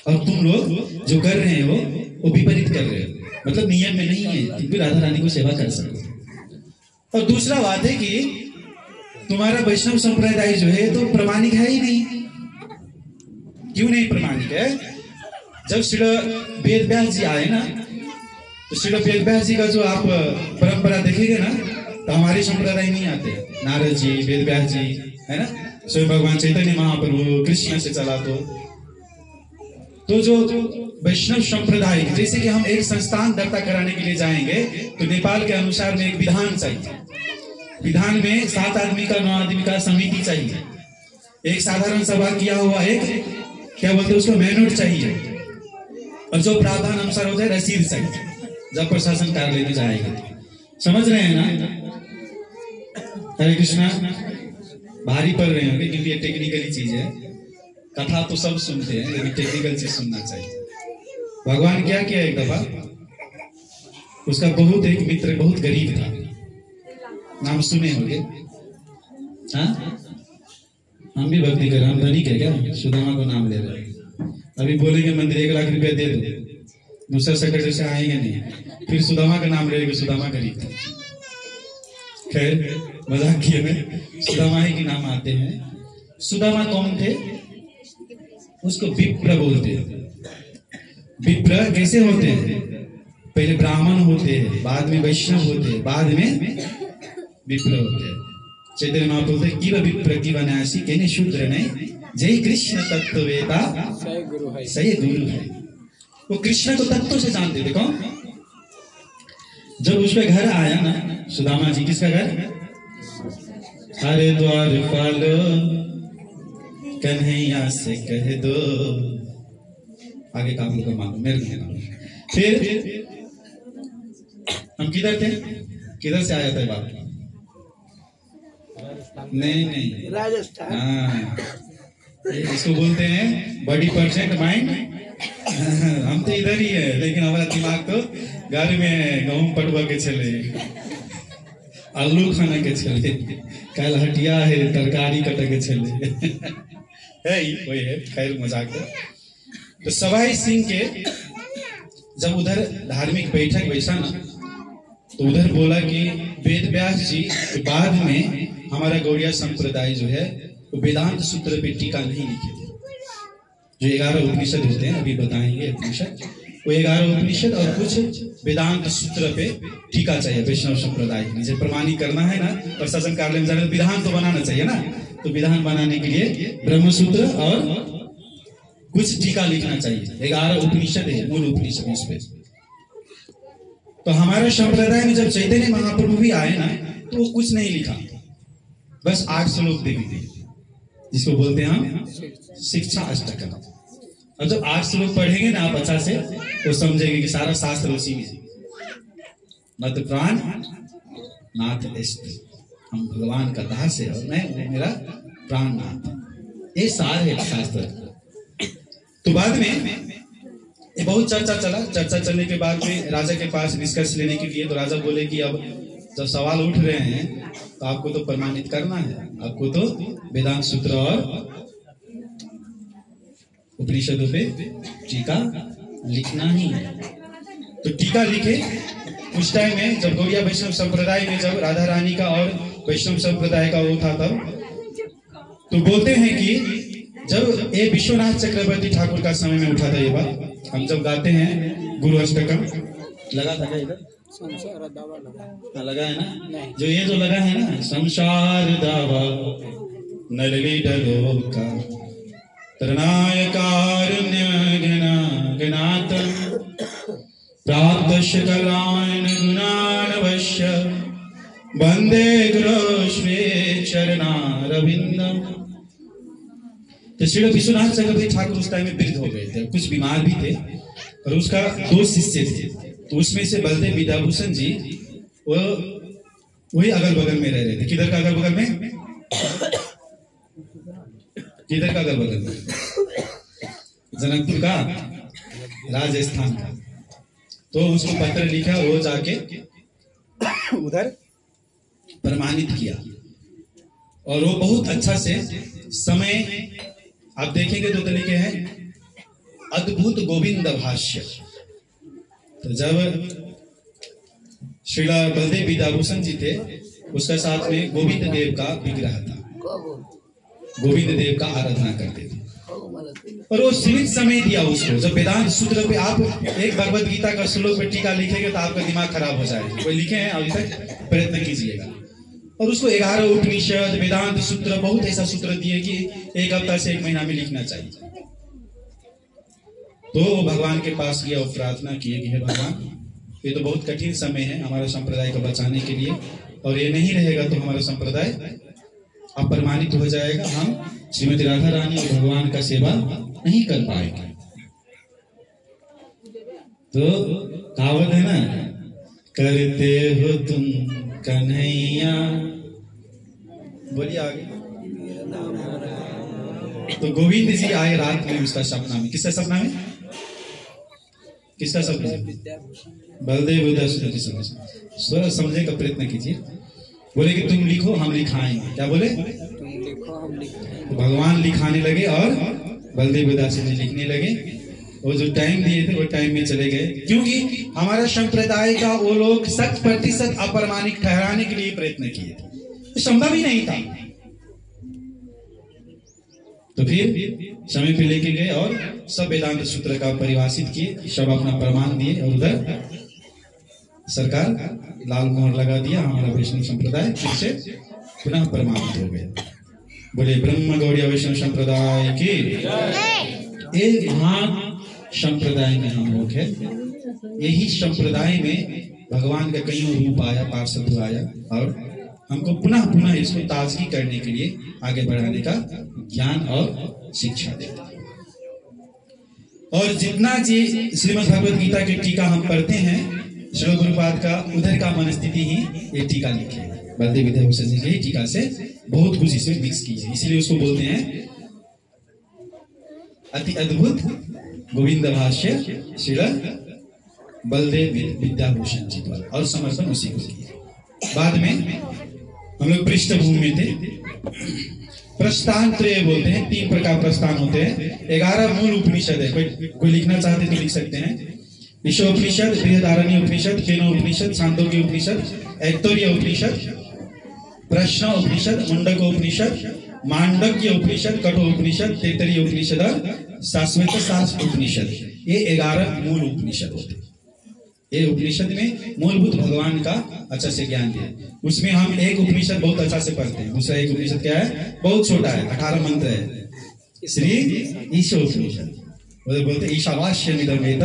और तुम लोग जो कर रहे हो वो विपरीत कर रहे हो, मतलब नियम में नहीं है, तुम भी राधा रानी को सेवा कर सको। और दूसरा बात है कि तुम्हारा वैष्णव संप्रदाय जो है तो प्रमाणिक है ही नहीं। क्यों नहीं प्रमाणिक है? जब श्री वेद व्यास जी आए ना, तो श्री वेद व्यास जी का जो आप परंपरा देखेंगे ना, तो हमारे संप्रदाय नहीं आते। नारद जी, वेद व्यास जी, है ना, स्वयं भगवान चैतन्य महाप्रभु कृष्ण से चला। तो जो वैष्णव संप्रदाय, जैसे कि हम एक संस्थान दर्ता कराने के लिए जाएंगे तो नेपाल के अनुसार में एक विधान चाहिए। विधान में 7 आदमी का 9 आदमी का समिति चाहिए। एक साधारण सभा किया हुआ एक क्या बोलते हैं उसको मैनोट चाहिए, और जो प्रावधान अनुसार होता है रसीद चाहिए जब प्रशासन कार्यालय में जाएगा। समझ रहे हैं ना? हरे कृष्णा, भारी पड़ रहे होंगे क्योंकि ये टेक्निकली चीज है। कथा तो सब सुनते हैं लेकिन टेक्निकल चीज सुनना चाहिए। भगवान क्या किया, एक दफा उसका बहुत एक मित्र बहुत गरीब था, नाम सुने होंगे। हाँ, हम भी भक्ति कर, हम धनिक है क्या? सुदामा को नाम ले रहे हैं। अभी बोलेंगे मंदिर 1 लाख रुपया दे दो, दूसरा सेक्रेटरी से आएंगे नहीं, फिर सुदामा का नाम ले रहे, सुदामा गरीब था। खैर मजाक किए में, सुदामा ही के नाम आते हैं। सुदामा कौन थे? उसको विप्र बोलते हैं। विप्र कैसे होते हैं? पहले ब्राह्मण होते हैं, बाद में वैष्णव होते हैं, बाद में विप्र होते हैं। चैतन्य महाप्रभु बोलते किव विप्रति बनासी कहने शूद्र नहीं जय कृष्ण तत्ववेता सही गुरु है। सही गुरु है। वो कृष्ण को तत्व से जानते थे। कौन? जब उसके घर आया ना सुदामा जी, किसका घर? हरे द्वार पालो कन्हैया से कह दो, आगे काम लोग मानो मेरे को मानो। फिर हम किधर थे? किधर से आया था बात? नहीं राजस्थान। हाँ, इसको बोलते हैं बॉडी परसेंट माइंड। हम तो इधर ही है, लेकिन हमारा दिमाग तो घर में गेहूं पटवा के चले, आलू खाना के चले, कल हटिया है तरकारी कट के चले है ही वही है। खैर मजाक है। तो सवाई सिंह के जब उधर धार्मिक बैठक बैठा ना, तो उधर बोला कि वेद व्यास जी के बाद में हमारा गौड़िया संप्रदाय जो है वो वेदांत सूत्र पे टीका नहीं लिखे थे। जो 11 उपनिषद होते हैं, अभी बताएंगे उपनिषद, वो 11 उपनिषद और कुछ वेदांत सूत्र पे टीका चाहिए वैष्णव संप्रदाय के लिए। जब प्रमाणित करना है ना, प्रशासन कार्यालय में जाने तो विधान तो बनाना चाहिए ना, तो विधान बनाने के लिए ब्रह्म सूत्र और कुछ टीका लिखना चाहिए। 11 उपनिषद है, मूल उपनिषद इस पे। तो हमारे संप्रदाय में जब चैतन्य महाप्रभु भी आए ना, तो वो कुछ नहीं लिखा, बस 8 श्लोक दे दिए, जिसको बोलते हैं हम शिक्षा अष्टकम। और जब 8 श्लोक पढ़ेंगे ना आप अच्छा से, तो समझेंगे कि सारा शास्त्र उसी में। मत प्राण नाथ इष्ट, हम भगवान का दास है और मैं मेरा प्राण नाथ, ये सार है शास्त्र। तो बाद में ये बहुत चर्चा चला। चर्चा चलने के बाद में राजा के पास निष्कर्ष लेने के लिए, तो राजा बोले कि अब जब सवाल उठ रहे हैं तो आपको तो प्रमाणित करना है, आपको तो वेदांत सूत्र और उपनिषदों पे टीका लिखना ही है। तो टीका लिखे। उस टाइम में जब गौड़िया वैष्णव संप्रदाय में जब राधा रानी का और वैष्णव संप्रदाय का वो था, तब तो बोलते हैं कि जब ये विश्वनाथ चक्रवर्ती ठाकुर का समय में उठा था ये बात। हम जब गाते हैं गुरु अष्टकम, लगा था क्या इधर? संसार दावा लगा। लगा है ना? नहीं। जो ये जो लगा है ना, संसार दावा नरली डलो का तरनाय कारुण्य गनातम प्राप्त शकलान गुणानवश्य वंदे गुरु श्री चरणारविंदम। तो श्री विश्वनाथ चक्रवर्ती ठाकुर उस टाइम में वृद्ध हो गए थे, कुछ बीमार भी थे, और उसका 2 शिष्य थे। तो उसमें से बलदेव विद्याभूषण जी वो वही अगल बगल में रह रहे थे। किधर का अगल बगल में? किधर का अगल बगल में? जनकपुर का, राजस्थान का। तो उसको पत्र लिखा, वो जाके उधर प्रमाणित किया, और वो बहुत अच्छा से समय आप देखेंगे 2 तरीके हैं। अद्भुत गोविंद भाष्य। तो जब श्रीला बलदेव विद्याभूषण जी थे, उसके साथ में गोविंद देव का विग्रह था, गोविंद देव का आराधना करते थे, और वो सीमित समय दिया उसको। जब वेदांत सूत्र पे आप एक भगवत गीता का श्लोक पे टीका लिखेंगे तो आपका दिमाग खराब हो जाएगा। कोई लिखे हैं अभी तक? प्रयत्न कीजिएगा। और उसको 11 उपनिषद, वेदांत सूत्र, बहुत ऐसा सूत्र दिए कि 1 हफ्ता से 1 महीना में लिखना चाहिए। तो भगवान के पास गया और प्रार्थना किए कि हे भगवान, ये तो बहुत कठिन समय है हमारे संप्रदाय को बचाने के लिए, और ये नहीं रहेगा तो हमारा संप्रदाय अप्रमाणित हो जाएगा, हम श्रीमती राधा रानी और भगवान का सेवा नहीं कर पाएंगे। तो कहावत है ना, करते हो तुम कन्हैया, बोलिए आगे। तो गोविंद जी आए रात में उसका सपना में। किसका सपना में? किसका सपना? बलदेव विद्याभूषण। समझने का प्रयत्न कीजिए। बोले कि तुम लिखो हम लिखाएंगे। क्या बोले? तुम लिखो हम लिखाएंगे। तो भगवान लिखाने लगे और बलदेव विद्याभूषण जी लिखने लगे। वो जो टाइम दिए थे वो टाइम में चले गए, क्योंकि हमारा संप्रदाय का वो लोग 100% अप्रमाणिक ठहराने के लिए प्रयत्न किए थे, संभव ही नहीं था। तो फिर समय पे लेके गए और सब वेदांत सूत्र का परिभाषित किए, सब अपना प्रमाण दिए, और उधर सरकार लाल मोहर लगा दिया। हमारा वैष्णव संप्रदाय फिर से पुनः प्रमाणित हो गया। बोले ब्रह्म गौड़ीय वैष्णव संप्रदाय की। एक महान संप्रदाय में हम लोग हैं। यही संप्रदाय में भगवान का कईयों रूप आया, पार्षद आया और हमको पुनः पुनः इसको ताजगी करने के लिए आगे बढ़ाने का ज्ञान और शिक्षा देता है। और जितना जी श्रीमद् भगवद गीता की टीका हम पढ़ते हैं, श्री गुरुपाद का उधर का मनस्थिति ही ये टीका लिखे है। बलदेव विद्याभूषण जी की टीका से बहुत कुछ इसमें मिक्स की है, इसीलिए उसको बोलते हैं अति अद्भुत गोविंद भाष्य श्री बलदेव विद्याभूषण जी द्वारा, और समर्पण उसी को किया। बाद में हम लोग पृष्ठभूमि में थे। प्रस्थान त्रय बोलते हैं, 3 प्रकार प्रस्थान होते हैं। 11 मूल उपनिषद है। कोई लिखना चाहते तो लिख सकते हैं। ईशोपनिषद, बृहदारण्य उपनिषद, केनोपनिषद, छांदोग्य उपनिषद, ऐतरेय उपनिषद, प्रश्न उपनिषद, मुंडक उपनिषद, मांडव्य उपनिषद, कठोपनिषद, तैत्तरीय उपनिषद और शाश्वत शास्त्र उपनिषद। ये 11 मूल उपनिषद होते हैं। ये उपनिषद में मूलभूत भगवान का अच्छा से ज्ञान दिया। उसमें हम एक उपनिषद बहुत अच्छा से पढ़ते हैं। दूसरा एक उपनिषद क्या है, बहुत छोटा है, 18 मंत्र है, श्री ईशोपनिषद। बोलते ईशावास्यमिदमेत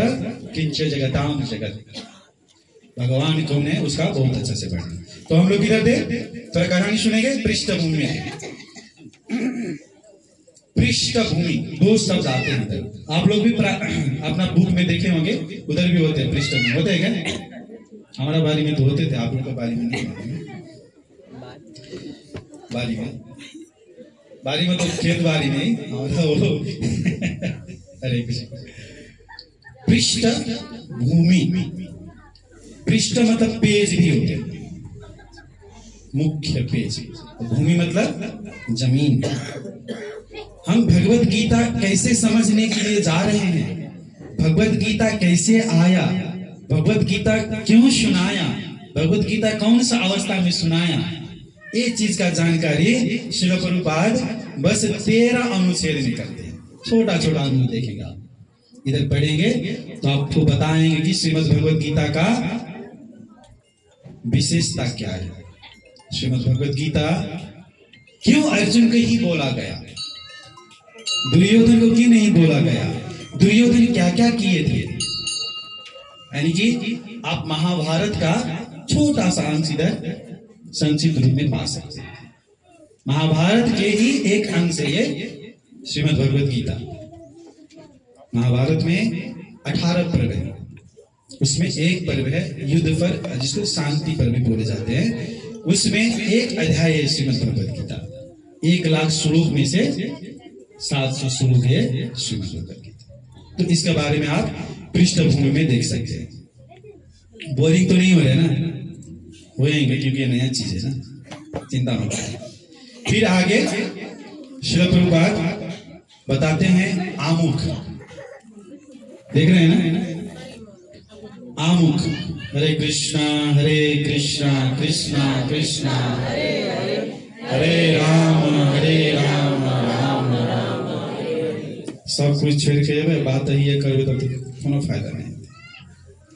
किंच जगताम जगत। भगवान कौन है उसका बहुत अच्छा से पढ़ना। तो हम लोग इधर थे, तो कहानी सुनेंगे पृष्ठभूमि में। पृष्ठभूमि 2 शब्द आते हैं इधर। आप लोग भी अपना बुक में देखे होंगे, उधर भी होते हैं पृष्ठभूमि। होते हैं क्या? हमारा बारी में तो होते थे, आप लोग का बारी में नहीं होते। बारी में तो खेत बारी नहीं, अरे पृष्ठभूमि, पृष्ठ मतलब पेज भी होते हैं, मुख्य पेज। भूमि मतलब जमीन। हम भगवत गीता कैसे समझने के लिए जा रहे हैं, भगवत गीता कैसे आया, भगवत गीता क्यों सुनाया, भगवत गीता कौन सा अवस्था में सुनाया, ये चीज का जानकारी श्रील प्रभुपाद बस 13 अनुच्छेद में करते हैं। छोटा छोटा अनुच्छेद देखेगा, इधर पढ़ेंगे तो आपको बताएंगे कि श्रीमद् भगवत गीता का विशेषता क्या है। श्रीमद् भगवत गीता क्यों अर्जुन को ही बोला गया, दुर्योधन को क्यों नहीं बोला गया, दुर्योधन क्या क्या किए थे। यानी कि आप महाभारत का छोटा सा अंश इधर संक्षिप्त रूप में पा सकते हैं। महाभारत के ही एक अंश है ये श्रीमद् भगवत गीता। महाभारत में 18 पर्व है, उसमें एक पर्व है युद्ध पर्व, जिसको शांति पर्व बोले जाते हैं। उसमें एक अध्याय है श्रीमद् भगवत गीता। 1,00,000 श्लोक में से 700 श्लोक है श्रीमद् भगवत गीता। तो इसके बारे में आप पृष्ठभूमि में देख सकते हैं। बोरिंग तो नहीं हो रहा ना, होएंगे क्योंकि ये नया चीज है ना, चिंता मत करें। फिर आगे श्रील प्रभुपाद बताते हैं आमुख, देख रहे हैं ना, आमुख। हरे कृष्णा कृष्णा कृष्णा हरे हरे, हरे राम राम राम। सब कुछ छोड़ के बात ही ये करो तब कोनो फायदा नहीं।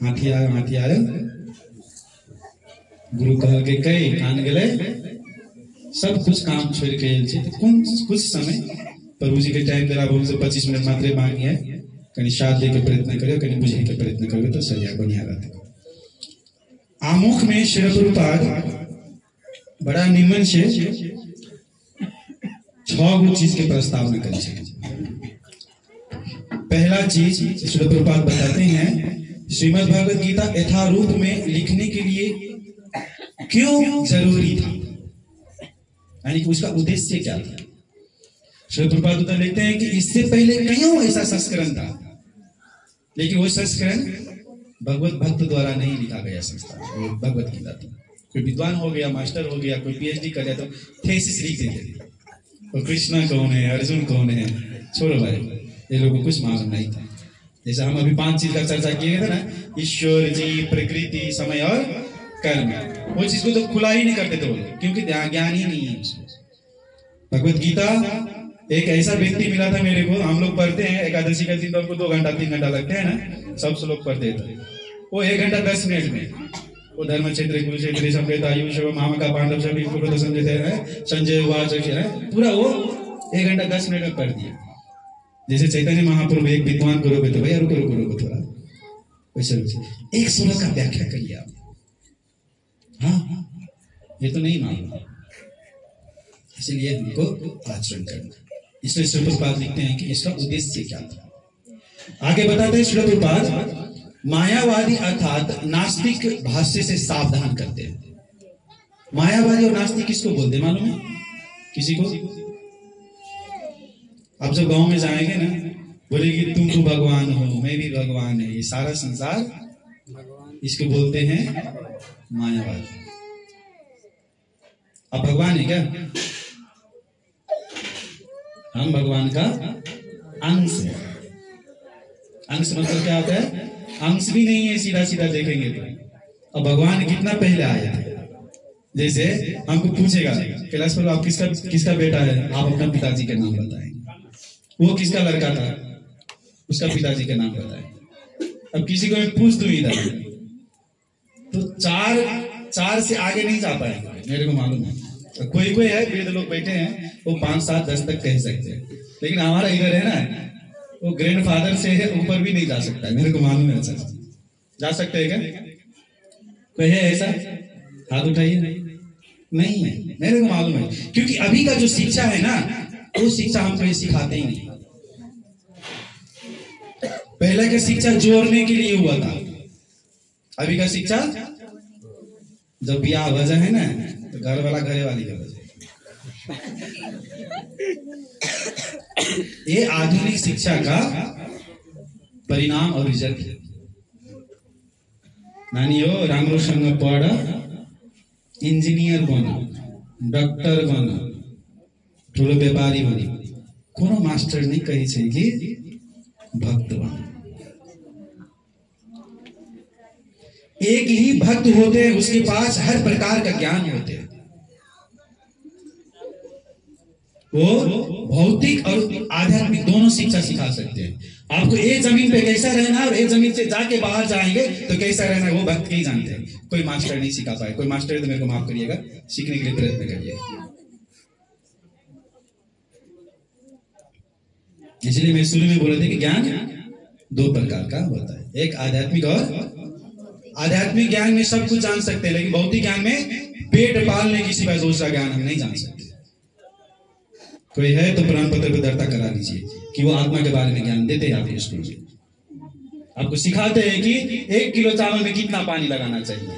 हाथी आया गुरु कहल के कई कान गले, सब कुछ काम छोड़ के कुछ समय प्रभु जी के टाइम जरा बहुत से 25 मिनट मात्र मांगी है, कहीं साथ दे के प्रयत्न करो, कहीं बुझे के प्रयत्न करोगे तो सही बढ़िया रहते। आमुख में श्री प्रभुपाद बड़ा निम्न से 6 गो चीज के प्रस्तावना करें। पहला चीज श्री प्रभुपाद बताते हैं, श्रीमद् भगवत गीता यथारूप में लिखने के लिए क्यों जरूरी था, यानी कि उसका उद्देश्य क्या था। श्री प्रभुपाद उधर लिखते हैं कि इससे पहले कईयों ऐसा संस्करण था, लेकिन वो संस्करण भगवत भक्त द्वारा नहीं लिखा गया संस्करण भगवत गीता था। कोई विद्वान हो गया, मास्टर हो गया, कोई पीएचडी कर लिया तो थेसिस लिख देते थे, और कृष्णा कौन है, अर्जुन कौन है, छोड़ो भाई, ये लोगों को कुछ मालूम नहीं था। जैसे हम अभी 5 चीज का चर्चा किए थे ना, ईश्वर जी, प्रकृति, समय और कर्म, वो चीज को तो खुला ही नहीं करते थे वो, क्योंकि ज्ञान ही नहीं है उसको। भगवत गीता एक ऐसा व्यक्ति मिला था मेरे को, हम लोग पढ़ते हैं एकादशी का दिन तो हमको 2 घंटा 3 घंटा लगते हैं ना, सब लोग पढ़ते थे। वो 1 घंटा 10 मिनट में वो धर्म क्षेत्र कुरुक्षेत्र संप्रेतायुष मामा का पांडव सभी संजय उवाच है पूरा वो 1 घंटा 10 मिनट में पढ़ दिया। जैसे चैतन्य महाप्रभु एक विद्वान गुरु तो भैया रुको रुको रुको थोड़ा वैसे एक श्लोक का व्याख्या करिए आप। हाँ ये तो नहीं मालूम, इसलिए हमको आचरण करना। इसलिए श्री प्रभुपाद लिखते हैं कि इसका उद्देश्य क्या था। आगे बताते हैं श्री प्रभुपाद मायावादी अर्थात नास्तिक भाष्य से सावधान करते हैं। मायावादी और नास्तिक किसको बोलते हैं मालूम है किसी को? अब जब गांव में जाएंगे ना बोलेगी तुम तो भगवान हो मैं भी भगवान है, ये सारा संसार इसको बोलते हैं मायावाद। अब भगवान है क्या? हम भगवान का अंश है। अंश मतलब क्या होता है? अंश भी नहीं है सीधा सीधा देखेंगे तो। अब भगवान कितना पहले आया है। जैसे हमको पूछेगा कैलाश प्रभु आप किसका बेटा है, आप अपना पिताजी का नाम बताएंगे। वो किसका लड़का था, उसका पिताजी का नाम बताए। अब किसी को मैं पूछ दूं इधर तो चार से आगे नहीं जा पाएंगे, मेरे को मालूम है। कोई है वृद्ध लोग बैठे हैं वो 5, 7, 10 तक कह सकते हैं, लेकिन हमारा इधर है ना वो ग्रैंडफादर से ऊपर भी नहीं जा सकता है, मेरे को मालूम है। अच्छा जा सकते हैं क्या? कोई है ऐसा? हाथ उठाइए। नहीं है, मेरे को मालूम है, क्योंकि अभी का जो शिक्षा है ना वो शिक्षा हमको ये सिखाते ही नहीं। पहले का शिक्षा जोड़ने के लिए हुआ था, अभी का शिक्षा जब ब्याह वजह है ना तो घर वाला घरे वाली का वजह। ये आधुनिक शिक्षा का परिणाम और रिजल्ट है। नानियो राम्रो संग पढ़, इंजीनियर बनो, डॉक्टर बनो, ठूलो व्यापारी बनी, कोनो मास्टर नहीं कही छे कि भक्त बनो। एक ही भक्त होते हैं, उसके पास हर प्रकार का ज्ञान होते हैं। वो भौतिक और आध्यात्मिक दोनों शिक्षा सिखा सकते हैं। आपको एक जमीन पे कैसा रहना और एक जमीन से जाके बाहर जाएंगे तो कैसा रहना वो भक्त ही जानते हैं। कोई मास्टर नहीं सिखा पाए। कोई मास्टर है तो मेरे को माफ करिएगा, सीखने के लिए प्रयत्न करिए। इसलिए मैं शुरू में बोले थे कि ज्ञान 2 प्रकार का होता है, एक आध्यात्मिक और आध्यात्मिक ज्ञान में सब कुछ जान सकते हैं, लेकिन भौतिक ज्ञान में पेट पालने की सिवाय दूसरा ज्ञान हम नहीं जान सकते। कोई है तो प्रमाण पत्र पर दर्ता करा लीजिए कि वो आत्मा के बारे में ज्ञान देते हैं। आप स्कूल में आपको सिखाते हैं कि 1 किलो चावल में कितना पानी लगाना चाहिए,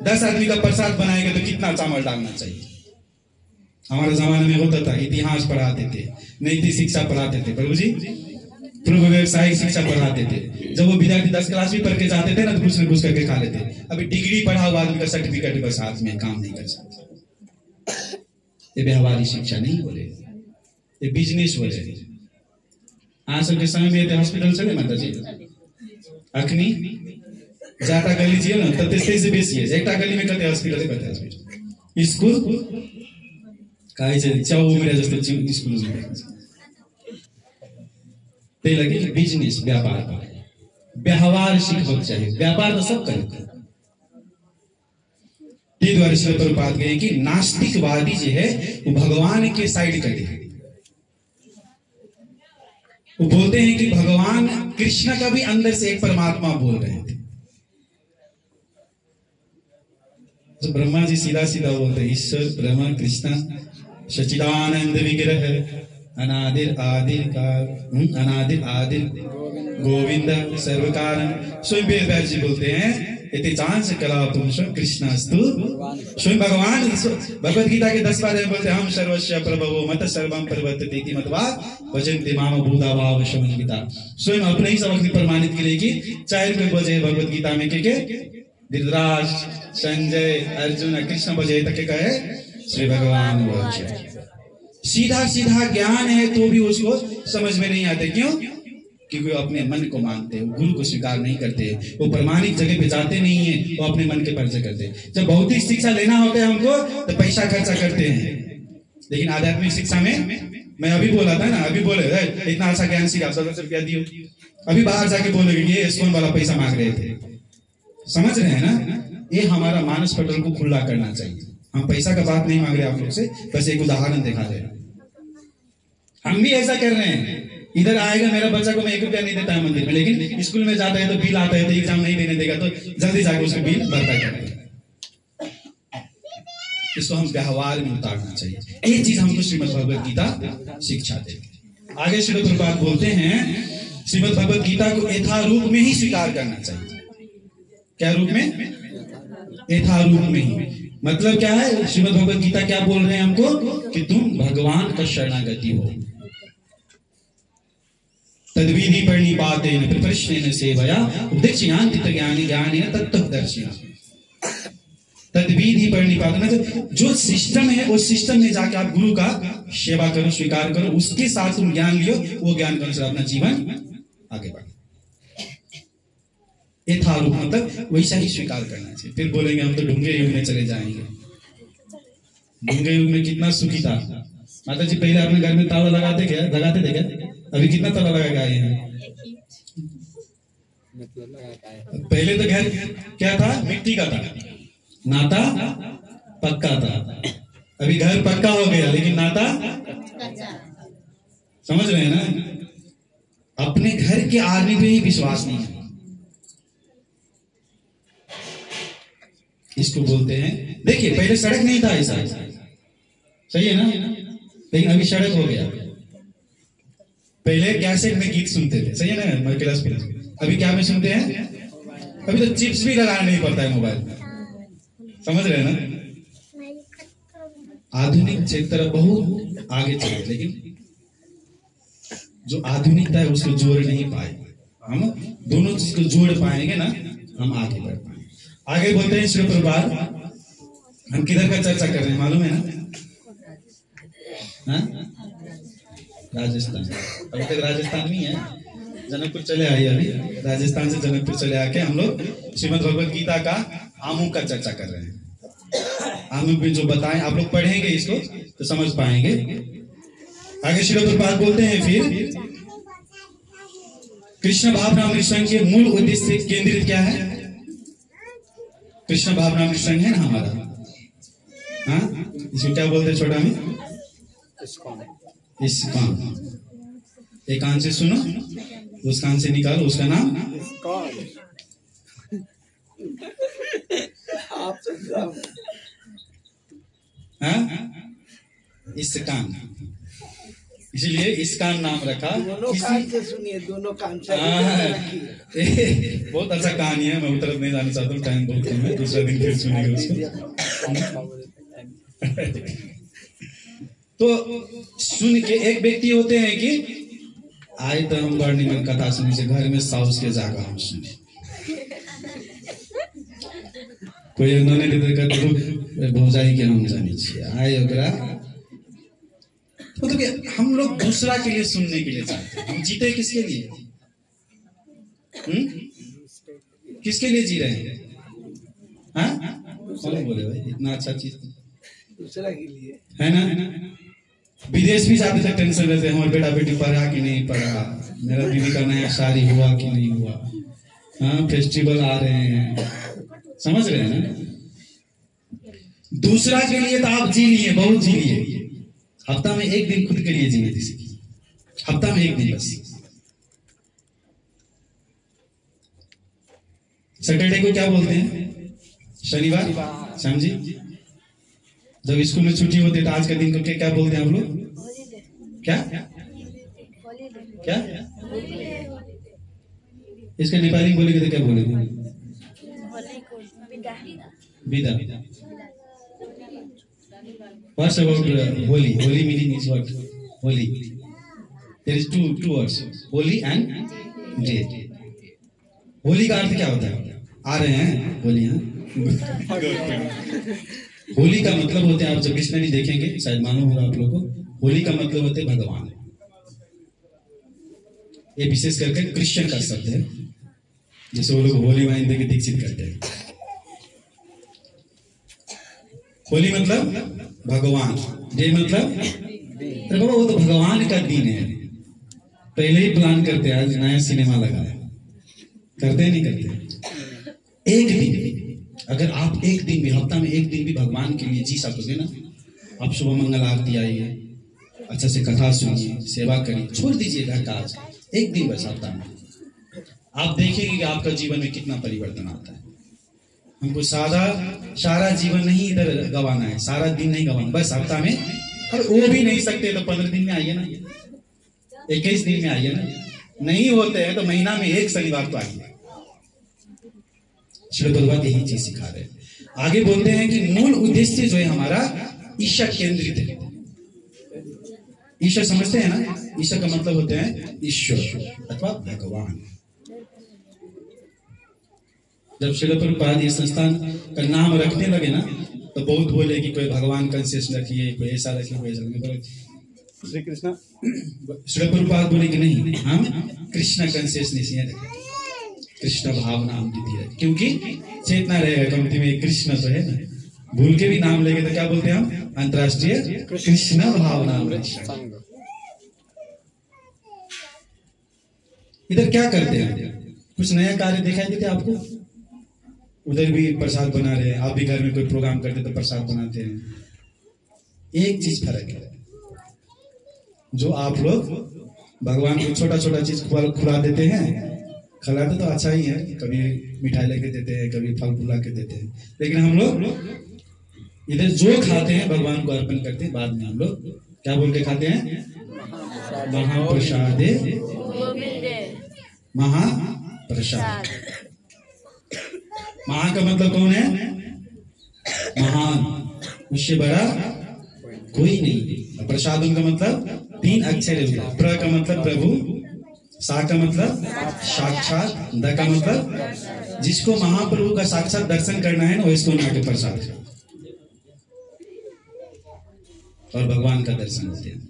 10 आदमी का प्रसाद बनाएंगे तो कितना चावल डालना चाहिए। हमारे जमाने में होता था, इतिहास पढ़ाते थे, नैतिक शिक्षा पढ़ाते थे, प्रभु जी पूर्व व्यवसायिक शिक्षा पढ़ाते थे। जब वो विद्यार्थी 10 क्लास भी पढ़ के जाते थे ना तो कुछ न कुछ करके खा लेते। अभी डिग्री पढ़ा हुआ आदमी का सर्टिफिकेट बस हाथ में, काम नहीं कर सकते। ये व्यवहारिक शिक्षा नहीं बोले, ये बिजनेस बोले। आज सबके समय में हॉस्पिटल चले माता जी अखनी जाता कर लीजिए ना तब तेज से बेसी है। एक गली में कहते हॉस्पिटल कहते स्कूल कहे च्याउ मेरा जस्तो स्कूल में त्यही लागि बिजनेस व्यवहार सीखना चाहिए। व्यापार तो सब करेंगे। द्वारा श्री प्रभुपाद गए कि नास्तिकवादी जो है वो भगवान के साइड कर दिया। वो बोलते हैं कि भगवान कृष्ण का भी अंदर से एक परमात्मा बोल रहे थे। तो ब्रह्मा जी सीधा सीधा बोलते हैं ईश्वर ब्रह्मा कृष्ण सच्चिदानंद विग्रह अनादिर आदिर अनादिर आदिर गोविंद सर्वकारण। स्वयं वेद जी बोलते हैं इति चांस कला पुरुष कृष्णस्तु। स्वयं भगवान भगवद गीता के 10 बार बोलते हम सर्वस्व प्रभवो मत सर्वम प्रवर्तते इति मतवा वजन्ति माम भूता भाव समन्विता। स्वयं अपने ही सबक प्रमाणित के लिए कि 4 रुपये बजे भगवद गीता में के धृतराज संजय अर्जुन कृष्ण बजे तक कहे श्री भगवान बोले। सीधा सीधा ज्ञान है तो भी उसको समझ में नहीं आते। क्यों? क्योंकि वो अपने मन को मानते हैं, गुरु को स्वीकार नहीं करते, वो प्रमाणिक जगह पे जाते नहीं है, वो अपने मन के परिचय करते हैं। जब भौतिक शिक्षा लेना होता है हमको तो पैसा खर्चा करते हैं, लेकिन आध्यात्मिक शिक्षा में मैं अभी बोला था ना, अभी बोले इतना अच्छा ज्ञान सीखा 700 रुपया दियो, अभी बाहर जाके बोलेगे ये स्कूल वाला पैसा मांग रहे थे। समझ रहे हैं ना? ये हमारा मानस पटल को खुला करना चाहिए। हम पैसा का बात नहीं मांग रहे आप लोग से, बस एक उदाहरण दिखा दे रहे। हम भी ऐसा कर रहे हैं, इधर आएगा मेरा बच्चा को मैं 1 रुपया नहीं देता है मंदिर में, लेकिन स्कूल में जाता है तो बिल आता है तो एग्जाम नहीं देने देगा तो जल्दी जाकर उसको बिल भरता करेगा। इसको हम व्यवहार में उतारना चाहिए। ये चीज हमको श्रीमद् भगवद गीता शिक्षा देगी। आगे श्रील प्रभुपाद बोलते हैं श्रीमद् भगवद गीता को यथारूप में ही स्वीकार करना चाहिए। क्या रूप में? यथारूप में ही। मतलब क्या है? श्रीमद् भगवद गीता क्या बोल रहे हैं हमको कि तुम भगवान का शरणागति हो। तद्विधि प्रणिपातेन प्रश्नेन सेवया उपदेक्षयान्ति ज्ञानी ज्ञानेन तत्त्वदर्शिना। तद्विधि प्रणिपातेन मतलब जो सिस्टम है उस सिस्टम में जाके आप गुरु का सेवा करो, स्वीकार करो, उसके साथ तुम ज्ञान लियो, वो ज्ञान के अनुसार अपना जीवन आगे बढ़ो। यथारूप मतलब वैसा ही स्वीकार करना चाहिए। फिर बोलेंगे हम तो ढूंगे युग में चले जाएंगे। ढूंगे युग में कितना सुखी था माता जी। पहले अपने घर में ताला लगाते थे क्या? अभी कितना ताला लगा के आए हैं? पहले तो घर क्या था? मिट्टी का था, नाता पक्का था। अभी घर पक्का हो गया लेकिन नाता समझ रहे हैं ना? अपने घर के आदमी पे ही विश्वास नहीं है। इसको बोलते हैं, देखिए पहले सड़क नहीं था ऐसा, सही है ना? लेकिन अभी सड़क हो गया। पहले कैसेट में गीत सुनते थे, सही है ना? क्लास पे। अभी क्या में सुनते हैं? अभी तो चिप्स भी लगाना नहीं पड़ता है मोबाइल में। समझ रहे हैं ना? आधुनिक क्षेत्र बहुत आगे चले, लेकिन जो आधुनिकता है उसको जोड़ नहीं पाए। हम दोनों चीज को जोड़ पाएंगे ना, हम आगे बढ़ पाएंगे। आगे बोलते हैं श्री प्रभुपाद, हम किधर का चर्चा कर रहे हैं मालूम है ना? राजस्थान। अभी तक राजस्थान में है, जनकपुर चले आए। अभी राजस्थान से जनकपुर चले आके हम लोग श्रीमद् भगवद गीता का आमुख का चर्चा कर रहे हैं। आमुख में जो बताएं आप लोग पढ़ेंगे इसको तो समझ पाएंगे। आगे श्री प्रभुपाद बोलते हैं फिर कृष्ण भावनामृत संघ के मूल उद्देश्य केंद्रित क्या है? कृष्ण भावनामृत संघ है ना हमारा, हाँ? इसको क्या बोलते हैं छोटा में? इस्कॉन। एक कान से सुनो, उस कान से निकालो, उसका नाम इस्कॉन। इसलिए इसका नाम रखा। दोनों कान से सुनिए, दोनों कान से। बहुत अच्छा कहानी है, मैं उतर नहीं जाना चाहता हूँ, टाइम बहुत कम है, दूसरा दिन फिर सुनेंगे उसको। तो सुन के एक व्यक्ति होते हैं कि आए तो हम बड़ निमन कथा सुनी से घर में साउस के जागा हम सुने। कोई उन्होंने भौजाई के हम जानी चाहिए आए ओकरा। मतलब हम लोग दूसरा के लिए सुनने के लिए चाहते हैं। हम जीते किसके लिए? किसके लिए जी रहे हैं? हाँ कौन बोले भाई? इतना अच्छा चीज दूसरा के लिए है ना? विदेश भी जाते थे, टेंशन रहते, हमारे बेटा बेटी पढ़ा कि नहीं पढ़ा, मेरा बीवी का नया शादी हुआ कि नहीं हुआ, हाँ फेस्टिवल आ रहे हैं, समझ रहे हैं ना? दूसरा के लिए तो आप जी लिए, बहुत जी लिए। हफ्ता में एक दिन खुद के लिए जीने दीजिए, हफ्ता में एक दिन बस। सैटरडे को क्या बोलते हैं? शनिवार, समझी? जब स्कूल में छुट्टी होती है तो आज के दिन को क्या बोलते हैं आप लोग? क्या क्या इसका नेपाली बोलेंगे तो क्या बोलेंगे? विदा। What's about Holi? Holi meaning is what? Holi. There is two words. Holi and date. Holi का अर्थ क्या होता है? आ रहे हैं होली, हाँ? होली का मतलब होते हैं, आप जब डिक्शनरी देखेंगे शायद मालूम होगा आप लोगों को, होली का मतलब होते हैं भगवान। ये विशेष करके क्रिश्चियन का शब्द है, जैसे वो लोग होली वाइन देके दीक्षित करते हैं। होली मतलब भगवान, डे मतलब तो बाबा वो तो भगवान का दिन है। पहले ही प्लान करते हैं, आज नया सिनेमा लगा है, करते नहीं करते? एक दिन अगर आप एक दिन भी, हफ्ता में एक दिन भी भगवान के लिए जी सकोगे ना, आप सुबह मंगल आरती आइए, अच्छा से कथा सुनिए, सेवा करिए, छोड़ दीजिए घर का आज एक दिन बस हफ्ता में, आप देखेंगे कि आपका जीवन में कितना परिवर्तन आता है। हमको सारा जीवन नहीं इधर गंवाना है, सारा दिन नहीं गंवाना, बस हफ्ता में, और वो भी नहीं सकते तो 15 दिन में आइए ना, 21 दिन में आइए ना, नहीं होते हैं तो महीना में एक शनिवार तो आइए। श्री प्रभुपाद यही चीज सिखा रहे हैं। आगे बोलते हैं कि मूल उद्देश्य जो है हमारा ईश्वर केंद्रित है। ईश्वर समझते हैं ना, ईश्वर का मतलब होते हैं ईश्वर अथवा भगवान। जब श्री प्रभुपाद ये संस्थान का नाम रखने लगे ना, तो बहुत बोले कि कोई भगवान कंसेस रखिए, कोई ऐसा रखिए, कोई ऐसा रखिए। श्री कृष्ण, श्री प्रभुपाद बोले कि नहीं, हम कृष्ण कंसेशनेस रखें, कृष्ण भावना हम दीदी रखें, क्योंकि चेतना रहेगा कमिटी में कृष्ण तो है ना, भूल के भी नाम लेंगे तो क्या बोलते हैं हम, अंतरराष्ट्रीय कृष्ण भावना। इधर क्या करते हैं, कुछ नया कार्य दिखाई देते आपको? उधर भी प्रसाद बना रहे हैं, आप भी घर में कोई प्रोग्राम करते तो प्रसाद बनाते हैं। एक चीज फर्क है, जो आप लोग भगवान को छोटा छोटा चीज खुला देते हैं, खिलाते तो अच्छा ही है, कभी मिठाई लेके देते हैं, कभी फल फूला के देते हैं, लेकिन हम लोग इधर जो खाते हैं भगवान को अर्पण करते हैं, बाद में हम लोग क्या बोल के खाते हैं, महाप्रसादे महाप्रसाद। महा का मतलब कौन है, महान, उससे बड़ा कोई नहीं। प्रसाद का मतलब 3 अक्षर है, प्र का मतलब प्रभु, सा का मतलब साक्षात, द का मतलब जिसको महाप्रभु का साक्षात दर्शन करना है ना, वो इसको ना के प्रसाद और भगवान का दर्शन होते हैं।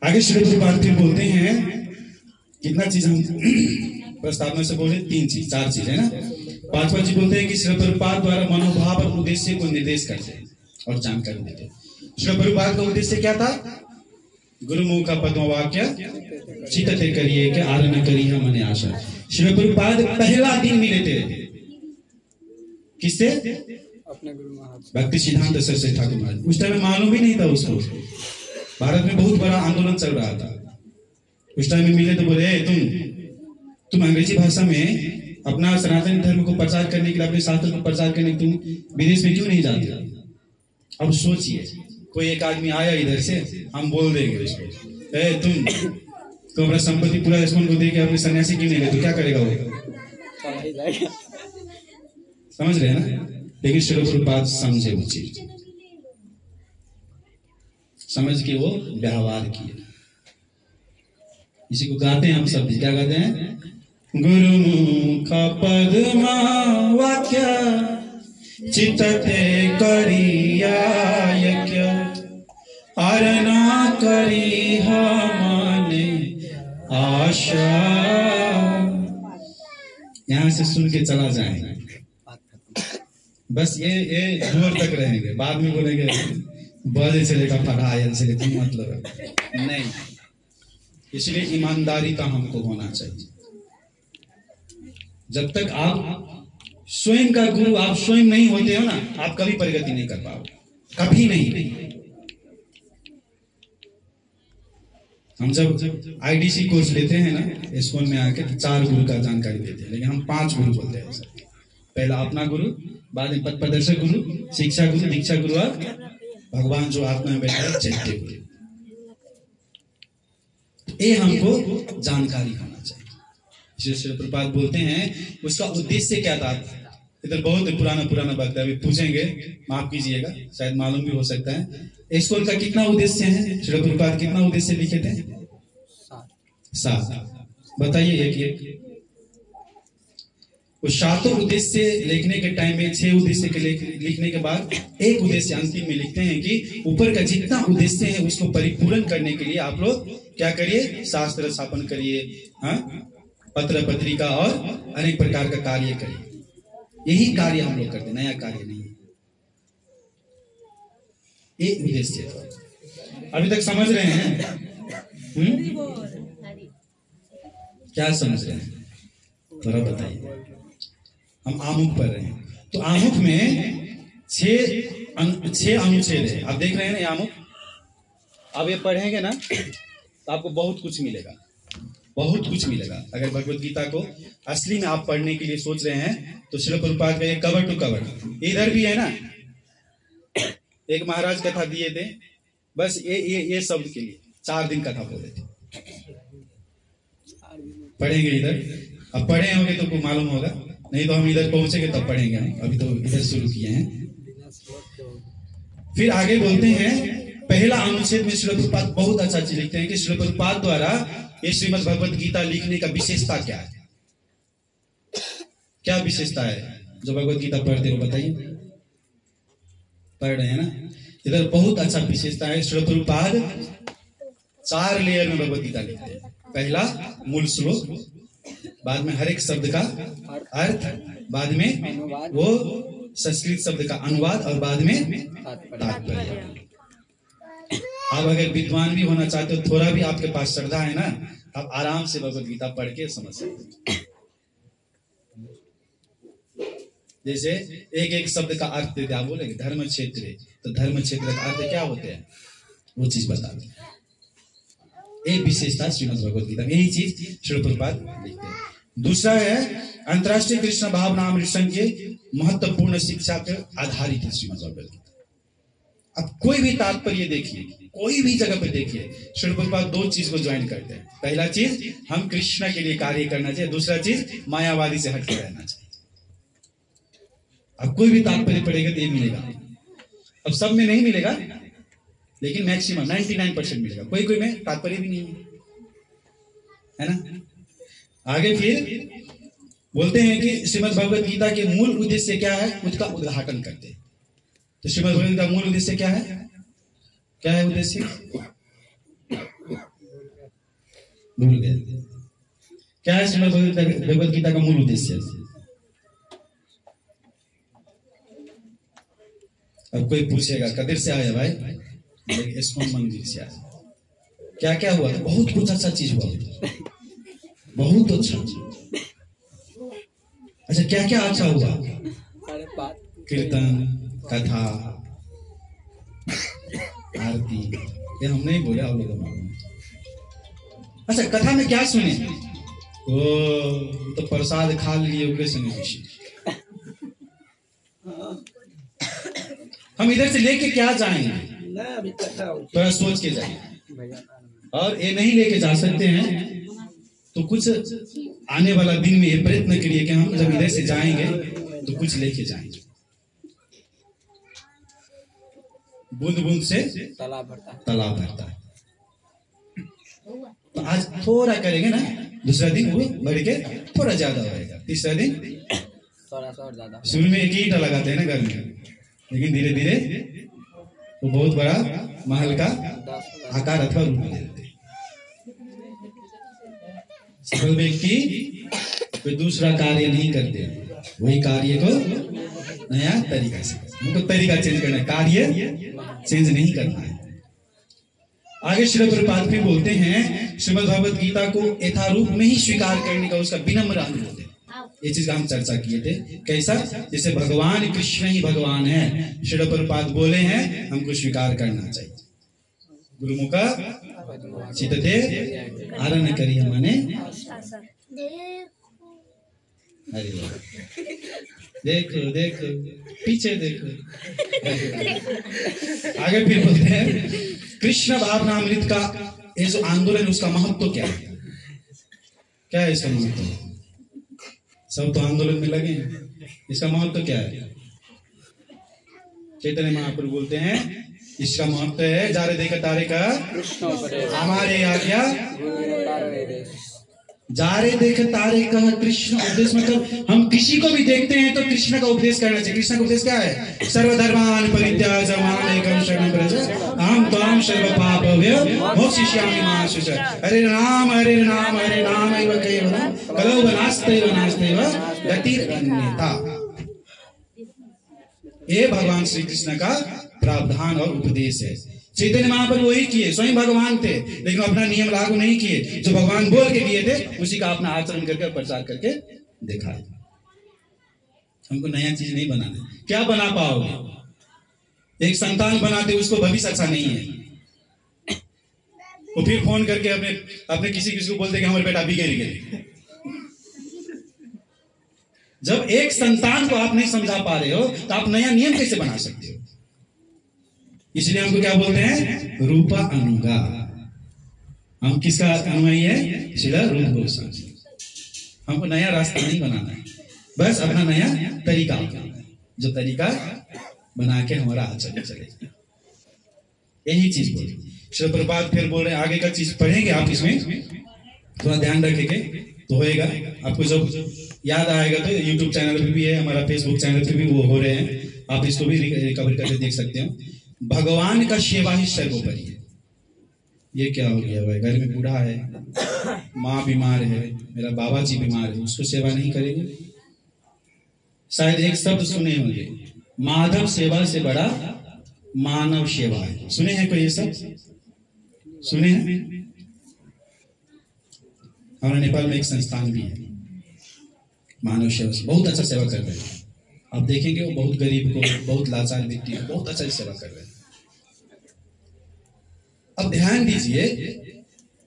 आगे श्री प्रभुपाद फिर बोलते हैं, कितना चीज हम प्रस्तावना से बोले, 4 चीज है ना। 5वां चीज बोलते हैं कि श्री प्रभुपाद द्वारा मनोभाव और उद्देश्य को निर्देश करते हैं और जानकारी देते हैं। श्री प्रभुपाद का उद्देश्य क्या था, गुरुमुख का पद्म वाक्य चित्ते करिए के आर न करी है मने आशा। श्री प्रभुपाद पहला दिन मिले थे किससे, अपने गुरु महाराज भक्ति सिद्धांत सरस्वती ठाकुर महाराज। उस टाइम में मालूम भी नहीं था उसको, भारत में बहुत बड़ा आंदोलन चल रहा था। उस टाइम में मिले तो बोले, तुम अंग्रेजी भाषा में अपना सनातन धर्म को प्रचार करने के लिए, अपने शास्त्र को प्रचार करने के लिए तुम विदेश में क्यों नहीं जाते? अब सोचिए, कोई एक आदमी आया इधर से, हम बोल देंगे उसको, तुम अपना संपत्ति पूरा दुश्मन को दे के अपने सन्यासी क्यों नहीं गए, तो क्या करेगा वो? समझ रहे हैं ना। लेकिन श्री प्रभुपाद समझे वो चीज, समझ के वो व्यवहार किए। इसी को गाते हैं हम सब, क्या गाते हैं, गुरुमुख पद्म वाक्य चित्ते करिया यज्ञ आरना करी हमने आशा। यहां से सुन के चला जाएंगे, बस ये जोर तक रहेंगे, बाद में बोलेंगे बजे से लेकर पढ़ाई से लेकर मतलब नहीं। इसलिए ईमानदारी का हमको होना चाहिए। जब तक आप स्वयं का गुरु आप स्वयं नहीं होते हो ना, आप कभी प्रगति नहीं कर पाओगे, कभी नहीं। हम जब आईडीसी कोर्स लेते हैं ना स्कूल में आके, तो 4 गुरु का जानकारी देते हैं, लेकिन हम 5 गुरु बोलते हैं। पहला अपना गुरु, बाद में पथ प्रदर्शक गुरु, शिक्षा गुरु, दीक्षा गुरु और भगवान जो आत्मा में बैठा है चैत्य गुरु। ये हमको जानकारी होना चाहिए। श्री प्रभुपाद बोलते हैं उसका उद्देश्य क्या था। इधर बहुत पुराना वक्तव्य पूछेंगे, माफ कीजिएगा, शायद मालूम भी हो सकता है। स्कूल का कितना उद्देश्य है, श्री प्रभुपाद कितना उद्देश्य लिखे थे? 7। बताइए एक। वो 7 उद्देश्य लिखने के टाइम में 6 उद्देश्य के लिखने के बाद एक उद्देश्य अंतिम में लिखते हैं कि ऊपर का जितना उद्देश्य है उसको परिपूर्ण करने के लिए आप लोग क्या करिए, शास्त्र स्थापन करिए, पत्र पत्रिका और अनेक प्रकार का कार्य करिए। यही कार्य हम लोग करते, नया कार्य नहीं है। एक उद्देश्य है। अभी तक समझ रहे हैं? क्या समझ रहे हैं, थोड़ा बताइए। हम आमुख पढ़ रहे हैं, तो आमुख में 6 अनुच्छेद है। आप देख रहे हैं ना ये आमुख। अब ये पढ़ेंगे ना तो आपको बहुत कुछ मिलेगा, बहुत कुछ मिलेगा। अगर भगवत गीता को असली में आप पढ़ने के लिए सोच रहे हैं तो श्रील प्रभुपाद का ये कवर टू कवर इधर भी है ना। एक महाराज कथा दिए थे, बस ये शब्द के लिए 4 दिन कथा बोले थे। पढ़ेंगे इधर, अब पढ़े होंगे तो को मालूम होगा, नहीं तो हम इधर पहुंचेंगे तब पढ़ेंगे हम। अभी तो इधर शुरू किए हैं। फिर आगे बोलते हैं पहला अनुच्छेद में श्रील प्रभुपाद बहुत अच्छा चीज लिखते हैं कि श्रील प्रभुपाद द्वारा ये श्रीमद् भगवत गीता लिखने का विशेषता क्या है। क्या विशेषता है जो भगवत गीता पढ़ते हो बताइए। पढ़ रहे हैं ना, इधर बहुत अच्छा विशेषता है। श्रील प्रभुपाद 4 लेयर में भगवत गीता लिखते हैं। पहला मूल श्लोक, बाद में हर एक शब्द का अर्थ, बाद में वो संस्कृत शब्द का अनुवाद और बाद में तात्पर्य। आप अगर विद्वान भी होना चाहते हो, थोड़ा भी आपके पास श्रद्धा है ना, आप आराम से भगवत गीता पढ़ के समझ सकते हैं। जैसे एक शब्द का अर्थ देते आप बोलेंगे धर्म क्षेत्र, तो धर्म क्षेत्र का अर्थ क्या होते हैं वो चीज बता दें। एक विशेषता श्रीमद् भगवत गीता में, यही चीज श्रील प्रभुपाद लिखते हैं। दूसरा है अंतर्राष्ट्रीय कृष्ण भावनामृत संघ के महत्वपूर्ण शिक्षा पर आधारित है श्रीमद् भगवत गीता। अब कोई भी तात्पर्य देखिए, कोई भी जगह पे देखिए, श्रील प्रभुपाद 2 चीज को ज्वाइन करते हैं। पहला चीज हम कृष्ण के लिए कार्य करना चाहिए, दूसरा चीज मायावादी से हटके रहना चाहिए। अब कोई भी तात्पर्य पढ़ेगा तो ये मिलेगा। अब सब में नहीं मिलेगा, लेकिन मैक्सिमम 99% मिलेगा। कोई कोई में तात्पर्य भी नहीं है ना। आगे फिर बोलते हैं कि श्रीमद् भगवत गीता के मूल उद्देश्य क्या है, उसका उद्घाटन करते हैं। तो श्रीमद् भगवत गीता का मूल उद्देश्य क्या है? क्या है उद्देश्य? भूल गए। क्या है श्रीमद् भगवत गीता का मूल उद्देश्य? अब कोई पूछेगा कदर से आया भाई, इस्कॉन मंदिर से आया। क्या क्या हुआ? बहुत कुछ अच्छा चीज हुआ, बहुत अच्छा। अच्छा क्या क्या अच्छा हुआ? कीर्तन, कथा, आरती, ये हम नहीं बोले, आप लोगों को मालूम। अच्छा कथा में क्या सुने? वो तो प्रसाद खा लिए उनके सुने खुशी। हम इधर से लेके क्या जाएंगे? थोड़ा सोच के जाएंगे। और ये नहीं लेके जा सकते हैं तो कुछ आने वाला दिन में ये प्रयत्न करिए कि हम जब इधर से जाएंगे तो कुछ लेके जाएंगे। बूंद बूंद से तालाब भरता है। तो आज थोड़ा करेंगे ना, दूसरा दिन वो बढ़ के थोड़ा ज्यादा होगा, तीसरा दिन थोड़ा सा और ज्यादा। शुरू में एक ही ईंटा लगाते हैं ना घर में, लेकिन धीरे धीरे वो बहुत बड़ा महल का आकार अथवा रूप ले लेते हैं। सफल व्यक्ति कोई दूसरा कार्य नहीं करते, वही कार्य को नया तरीका से, उनको तरीका चेंज करना है, कार्य चेंज नहीं करना है। आगे श्रील प्रभुपाद भी बोलते हैं श्रीमद् भगवत गीता को यथारूप में ही स्वीकार करने का उसका विनम्र अनुरोध है। ये चीज हम चर्चा किए थे। कैसा? जैसे भगवान कृष्ण ही भगवान है, श्रील प्रभुपाद बोले हैं, हमको स्वीकार करना चाहिए। गुरुमुखा चितते आरण करिए माने अरे देखो देखो पीछे देखो। आगे फिर बोलते हैं कृष्ण भावनामृत का ये जो आंदोलन, उसका महत्व क्या है? क्या है इसका महत्व? सब तो आंदोलन में लगे हैं, इसका महत्व क्या है? चैतन्य महाप्रभु बोलते हैं इसका महत्व है जारे देखा तारे का हमारे आज्ञा, जारे देख तारे का कृष्ण उपदेश। मतलब हम किसी को भी देखते हैं तो कृष्ण का उपदेश करना चाहिए। कृष्ण का उपदेश क्या है? सर्वधर्मान परित्याज्य मां एकं शरणं व्रज अहं त्वां सर्व पापभ्यो मोक्षयिष्यामि मा शुच। हरे नाम एव केवलं कलौ नास्त्यैव नास्त्यैव गतिरन्यथा। ये भगवान श्री कृष्ण का प्रावधान और उपदेश है। चैतन्य महाप्रभु वही किए, स्वयं भगवान थे, लेकिन अपना नियम लागू नहीं किए। जो भगवान बोल के किए थे उसी का अपना आचरण करके प्रचार करके दिखाया। हमको नया चीज नहीं बनाना। क्या बना पाओगे? एक संतान बनाते उसको भविष्य अच्छा नहीं है, वो फिर फोन करके अपने किसी को बोलते कि हमारे बेटा बिगड़ गए। जब एक संतान को आप नहीं समझा पा रहे हो तो आप नया नियम कैसे बना सकते हो? इसलिए हमको क्या बोलते हैं? रूपा अनुगा। हम किसका अनुयायी है? श्रील रूप गोस्वामी। हमको नया रास्ता नहीं बनाना है, बस अपना नया तरीका अपनाना है, जो तरीका बना के हमारा आचरण चले। यही चीज बोल श्री प्रभुपाद फिर बोल रहे हैं। आगे का चीज पढ़ेंगे आप, इसमें थोड़ा ध्यान रखेंगे तो होएगा। आपको जब याद आएगा तो यूट्यूब चैनल पे भी है, हमारा फेसबुक चैनल पे भी वो हो रहे हैं, आप इसको भी रिकवर करके देख सकते हो। भगवान का सेवा ही सर्वोपरि है। ये क्या हो गया भाई? घर में बूढ़ा है, माँ बीमार है, मेरा बाबा जी बीमार है, उसको सेवा नहीं करेंगे? शायद एक शब्द सुने होंगे, माधव सेवा से बड़ा मानव सेवा है। सुने हैं कोई ये सब? सुने हैं? हमारे नेपाल में एक संस्थान भी है मानव सेवा से, बहुत अच्छा सेवा कर रहे हैं। आप देखेंगे वो बहुत गरीब को, बहुत लाचार व्यक्ति को बहुत अच्छा सेवा कर रहे हैं। अब ध्यान दीजिए,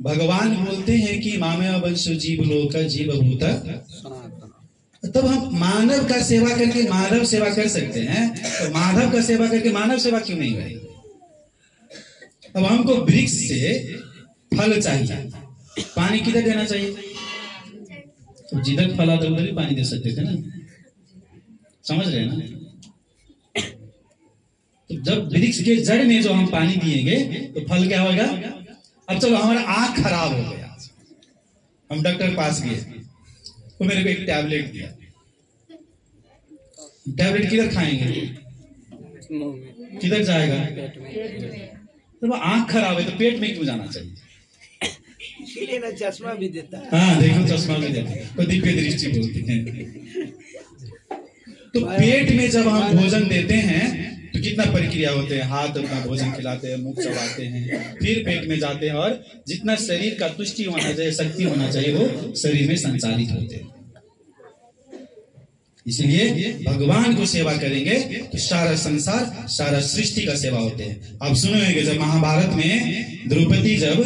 भगवान बोलते हैं कि मामेव वंशो जीव लोक जीव भूत। तब हम मानव का सेवा करके माधव सेवा कर सकते हैं, तो माधव का सेवा करके मानव सेवा क्यों नहीं करेंगे? अब हमको वृक्ष से फल चाहिए, पानी किधर देना चाहिए? तो जिधर फल आता उधर ही पानी दे सकते थे ना, समझ रहे हैं ना? तो जब वृक्ष के जड़ में जो हम पानी दिएंगे तो फल क्या होगा? अब चलो हमारा आंख खराब हो गया, हम डॉक्टर पास गए, तो मेरे को एक टैबलेट दिया। टैबलेट किधर खाएंगे? किधर जाएगा? तो आंख खराब है तो पेट में क्यों जाना चाहिए? इसीलिए ना चश्मा भी देता है। हाँ देखो, चश्मा भी देता है, तो दिव्य दृष्टि बोलते हैं। तो पेट में जब हम भोजन देते हैं तो कितना प्रक्रिया होते हैं? हाथ अपना भोजन खिलाते हैं, मुंह चबाते हैं, फिर पेट में जाते हैं, और जितना शरीर का तुष्टि होना चाहिए, शक्ति होना चाहिए, वो शरीर में संचालित होते हैं। इसलिए भगवान को सेवा करेंगे तो सारा संसार, सारा सृष्टि का सेवा होते हैं। आप सुनोगे जब महाभारत में द्रौपदी जब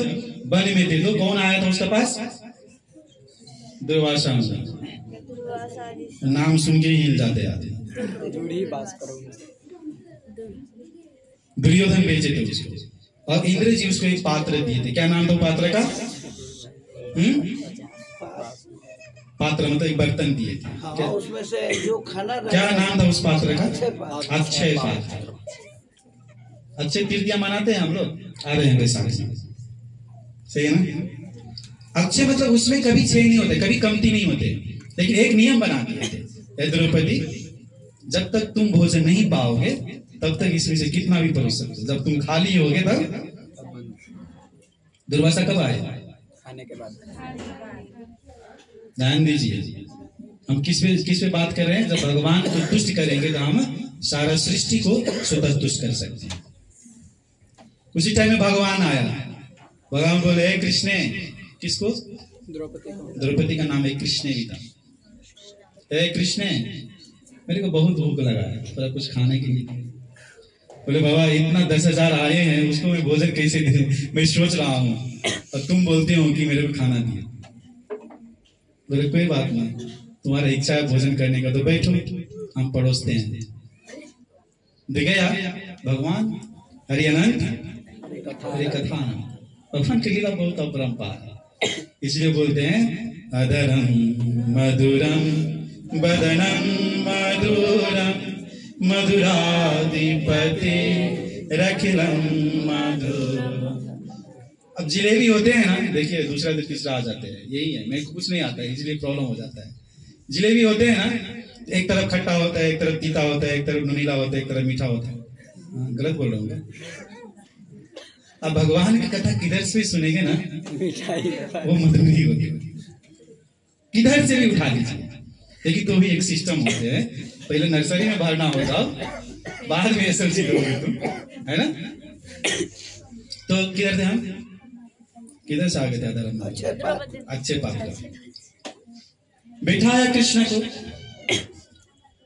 वन में थे तो कौन आया था उसके पास? दुर्वासा। नाम सुन के ही हिल जाते आते। दुर्योधन बेचे थे उसको, और इंद्र जी उसको एक पात्र दिए थे। क्या नाम था पात्र का? पात्र मतलब एक बर्तन दिए थे। हाँ, उसमें से जो खाना क्या नाम था उस पात्र का? अक्षय पात्र। अक्षय तृतीया मनाते हैं हम लोग, आ रहे हैं बैसाखी, सही है ना? अक्षय मतलब उसमें कभी छह नहीं होते, कभी कमती नहीं होते, लेकिन एक नियम बना दिए थे, द्रौपदी जब तक तुम भोजन नहीं पाओगे तब तक इसमें से कितना भी परोस सकते हो, जब तुम खाली होगे तब। दुर्वासा कब आए? खाने के बाद। ध्यान दीजिए, हम किस पे बात कर रहे हैं? जब भगवान को तुष्ट करेंगे तो हम सारा सृष्टि को स्वतः तुष्ट कर सकते हैं। उसी टाइम में भगवान आया, भगवान बोले हे कृष्ण। किसको? द्रौपदी का नाम है कृष्ण भी था। हे कृष्ण, मेरे को बहुत भूख लगा है, थोड़ा कुछ खाने के लिए। बोले बाबा इतना 10,000 आए हैं, उसको मैं भोजन कैसे दे? मैं सोच रहा हूँ, और तुम बोलते हो कि मेरे को खाना दिए। बोले कोई बात नहीं, तुम्हारा इच्छा है भोजन करने का तो बैठो, हम परोसते हैं। दिखया भगवान हरिअनंत हरि कथा। भगवान की लीला बहुत अपरंपार है, इसलिए बोलते हैं अधरम मधुरम बदनम मधुरम मधुराधिपति रखिलम मधुरम। अब जिलेबी होते हैं ना, देखिए दूसरा दिन तीसरा आ जाते हैं, यही है, मेरे को कुछ नहीं आता है इसलिए प्रॉब्लम हो जाता है। जिलेबी होते हैं ना, एक तरफ खट्टा होता है, एक तरफ तीता होता है, एक तरफ नुनीला होता है, एक तरफ मीठा होता है। गलत बोल रहा हूँ? अब भगवान की कथा किधर से भी सुनेंगे ना, वो मधुर ही होगी, किधर से भी उठा लीजिए। लेकिन तो भी एक सिस्टम होते हैं, पहले नर्सरी में भरना हो जाओ, बाद में एसएलसी दोगे तुम, है ना? तो किधर थे हम? किधर से आ गए थे? अच्छे पात्र। बैठाया कृष्ण को,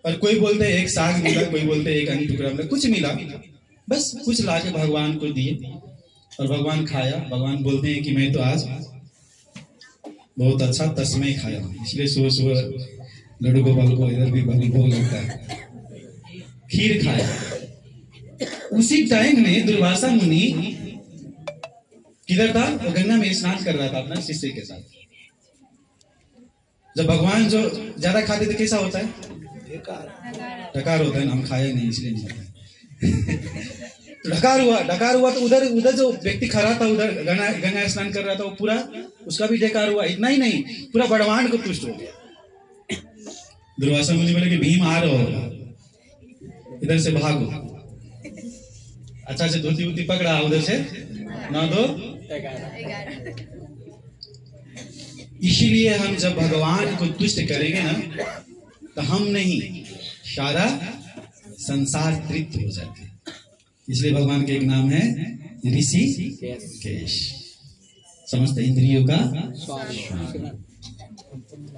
और कोई बोलते हैं एक साग मिला, कोई बोलते हैं एक अन्य टुकड़ा मिला, कुछ मिला, बस कुछ लाके भगवान को दिए और भगवान खाया। भगवान बोलते हैं कि मैं तो आज बहुत अच्छा तस्मै खाया, इसलिए सुबह सुबह लड्डू गोपाल को इधर भी भोग लगता है, खीर खाया। उसी टाइम में दुर्वासा मुनि किधर था? वो गंगा में स्नान कर रहा था अपना शिष्य के साथ। जब भगवान जो ज्यादा खाते थे कैसा होता है? डकार होता है ना, हम खाए नहीं इसलिए नहीं होता है। तो डकार हुआ तो उधर जो व्यक्ति खड़ा था, उधर गंगा स्नान कर रहा था, वो पूरा उसका भी डकार हुआ। इतना ही नहीं, पूरा ब्रह्मांड को तुष्ट हो गया। दुर्वासा मुनि बोले कि भीम आ रहा होगा, इधर से भागो। अच्छा से धोती उती पकड़ा, उधर से 9 2 11। इसीलिए हम जब भगवान को तुष्ट करेंगे ना, तो हम नहीं, सारा संसार तृप्त हो जाते। इसलिए भगवान का एक नाम है ऋषि केश, समस्त इंद्रियों का स्वामी।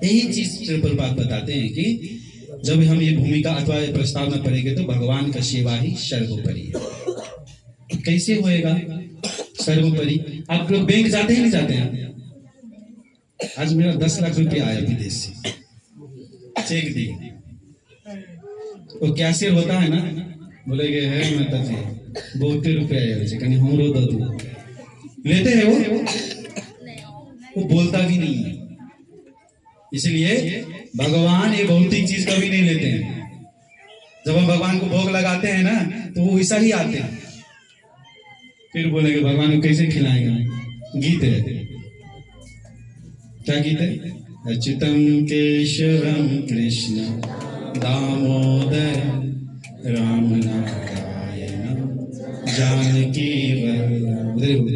यही चीज पर बात बताते हैं कि जब हम ये भूमिका अथवा ये प्रस्ताव में पढ़ेंगे तो भगवान का सेवा ही सर्वोपरि है। कैसे होएगा सर्वोपरि? आप लोग बैंक जाते हैं नहीं जाते हैं? आज मेरा 10 लाख रुपया आया विदेश से, चेक दी, वो कैशियर होता है ना, बोलेगे है माता जी बहुत रुपया आया कहीं हमरो दो दो, लेते हैं वो बोलता भी नहीं है। इसलिए भगवान ये भौतिक चीज कभी नहीं लेते हैं। जब हम भगवान को भोग लगाते हैं ना, तो वो वैसा ही आते हैं। फिर बोलेंगे भगवान को कैसे खिलाएंगे? गीत है, क्या गीत है? अच्युतम केशवम कृष्ण दामोदर राम नारायण जानकी वल्लभ।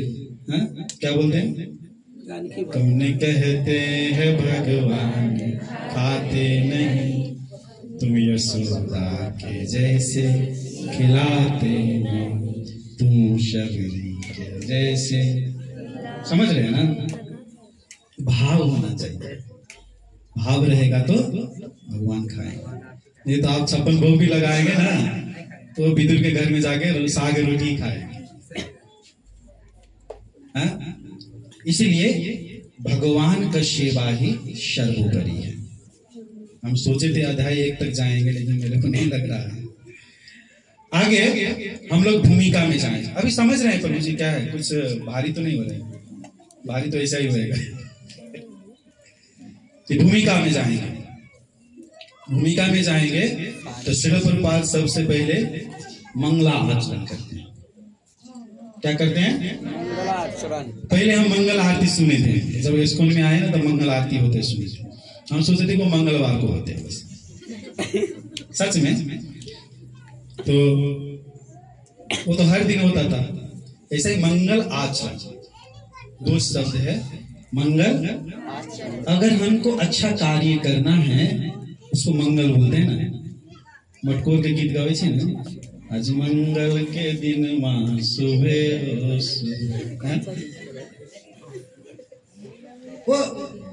क्या बोलते हैं? कौन कहते हैं भगवान खाते नहीं, तुम यशोदा के जैसे खिलाते नहीं, तुम शबरी के जैसे। समझ रहे हैं ना? भाव होना चाहिए, भाव रहेगा तो भगवान खाएंगे। नहीं तो आप 56 भोग भी लगाएंगे ना, तो विदुर के घर में जाके साग रोटी खाएंगे। इसलिए भगवान का सेवा ही सर्वोपरि है। हम सोचे थे अध्याय 1 तक जाएंगे, लेकिन मेरे को नहीं लग रहा है। आगे हम लोग भूमिका में जाएंगे। अभी समझ रहे हैं प्रभु जी क्या है? कुछ भारी तो नहीं हो रहा है? भारी तो ऐसा ही होएगा। भूमिका में जाएंगे, भूमिका में जाएंगे तो श्रील प्रभुपाद सबसे पहले मंगलाचरण करते हैं। क्या करते हैं? मंगलाचरण। पहले हम मंगल आरती सुने थे, जब स्कूल में आए ना तो मंगल आरती होते सुने। हम सोचते थे वो मंगलवार को होते हैं बस। सच में तो वो तो हर दिन होता था। ऐसा ही मंगल आचरण 2 शब्द है। मंगल, अगर हमको अच्छा कार्य करना है उसको मंगल बोलते हैं ना। मटकोर के गीत गावे छे ना, आज मंगल के दिन मां सुबह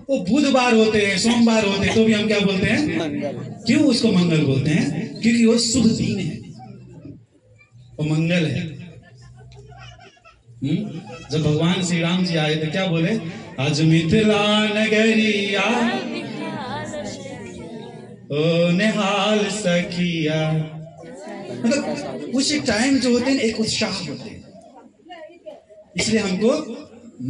वो बुधवार होते हैं, सोमवार होते हैं, तो भी हम क्या बोलते हैं? क्यों उसको मंगल बोलते हैं? क्योंकि वो शुभ दिन है, वो मंगल है। जब भगवान श्री राम जी आए तो क्या बोले? आज मिथिला नगरिया ओ निहाल सखिया। मतलब उस टाइम जो होते हैं एक उत्साह होते हैं। इसलिए हमको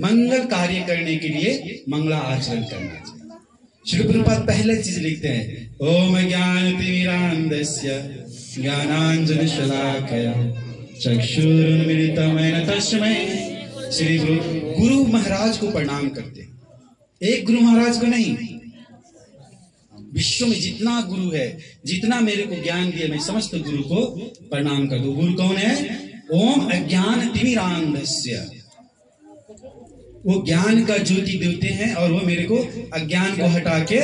मंगल कार्य करने के लिए मंगला आचरण करना चाहिए। श्री प्रभुपाद पहले चीज लिखते हैं, ओम ज्ञान तिमिरांधस्य ज्ञानांजन शलाकया चक्षुरुन्मीलितमेन तस्मै। श्री गुरु महाराज को प्रणाम करते हैं। एक गुरु महाराज को नहीं, विश्व में जितना गुरु है, जितना मेरे को ज्ञान दिया, मैं समस्त गुरु को प्रणाम कर दूं। गुरु कौन है? ओम अज्ञान तिमिरांधस्य, वो ज्ञान का ज्योति देते हैं और वो मेरे को अज्ञान को हटा के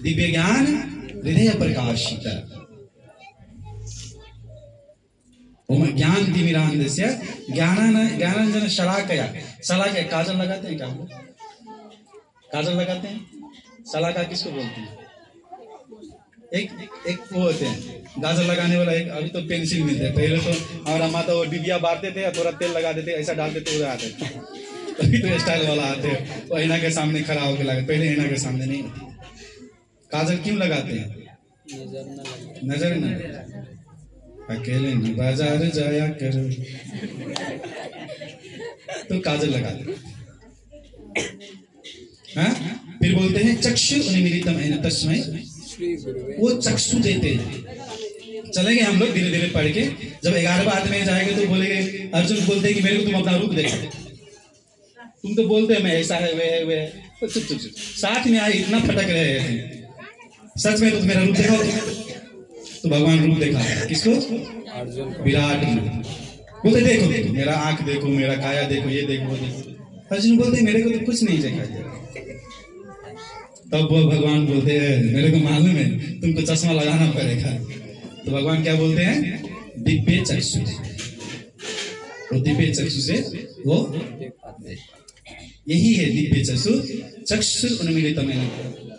दिव्य ज्ञान हृदय प्रकाशित। ओम ज्ञान तिमिरांधस्य ज्ञानांजन शलाकया। शलाकया काजल लगाते हैं क्या? काजल लगाते हैं। शलाका किसको बोलते हैं? एक एक वो होते हैं गाजर लगाने वाला, एक अभी तो पेंसिल मिलते हैं। पहले तो हमारा माता वो डिबिया बांटते थे, थोड़ा तेल लगा देते, ऐसा डाल देते, उधर आते थे। अभी तो स्टाइल वाला आते हैं, वो ऐना के सामने खड़ा होकर लगा, पहले ऐना के सामने नहीं होती। काजल क्यों लगाते हैं? नजर न अकेले न बाजार जाया करो, तो काजल लगा दे। हाँ? फिर बोलते हैं चक्षु उन्मीलितम येन तस्मै, वो चक्षु देते हैं। चलेंगे हम लोग धीरे धीरे पढ़ के, जब 11वां आदमी में जाएंगे तो बोलेंगे, अर्जुन बोलते हैं कि मेरे को तुम अपना रूप देखा, तुम तो बोलते हैं मैं ऐसा है वे तो चुप चुप चुप, साथ में आए इतना फटक रहे हैं, सच में तो मेरा रूप देखा तो भगवान रूप देखा किसको? विराट रूप। बोलते देखो देखो मेरा आंख देखो, मेरा काया देखो, ये देखो वो देखो। अर्जुन बोलते मेरे को तो कुछ नहीं देखा। तब वो भगवान बोलते हैं मेरे को मालूम है तुमको चश्मा लगाना पड़ेगा। तो भगवान क्या बोलते हैं? दिव्य चक्षु। वो दिव्य चक्षु से वो यही है दिव्य चक्षु, चक्षु उन्मीलितम येन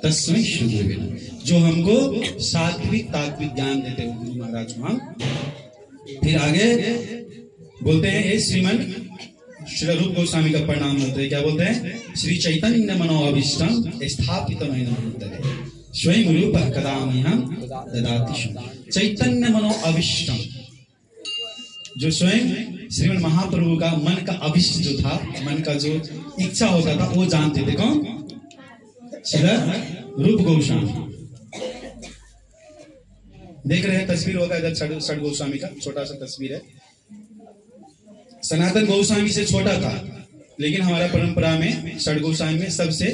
तस्मै श्री गुरुवे नमः, जो हमको सात्विक तात्विक ज्ञान देते हैं गुरु महाराज वहां। फिर आगे बोलते हैं ये श्रीमन श्री रूप गोस्वामी का प्रणाम मंत्र है। क्या बोलते हैं? श्री चैतन्य मनोअभीष्टम स्थापितम येन भूतले स्वयं रूप कदा मह्यं ददाति शुभम्। चैतन्य मनोअभीष्टम, जो स्वयं श्रीमन महाप्रभु का मन का अभिष्ट जो था, मन का जो इच्छा होता था वो जानते थे। कौन? श्री रूप गोस्वामी। देख रहे हैं तस्वीर होगा इधर षड गोस्वामी का छोटा सा तस्वीर है। सनातन गोस्वामी से छोटा था, लेकिन हमारा परंपरा में षड गोस्वामी में सबसे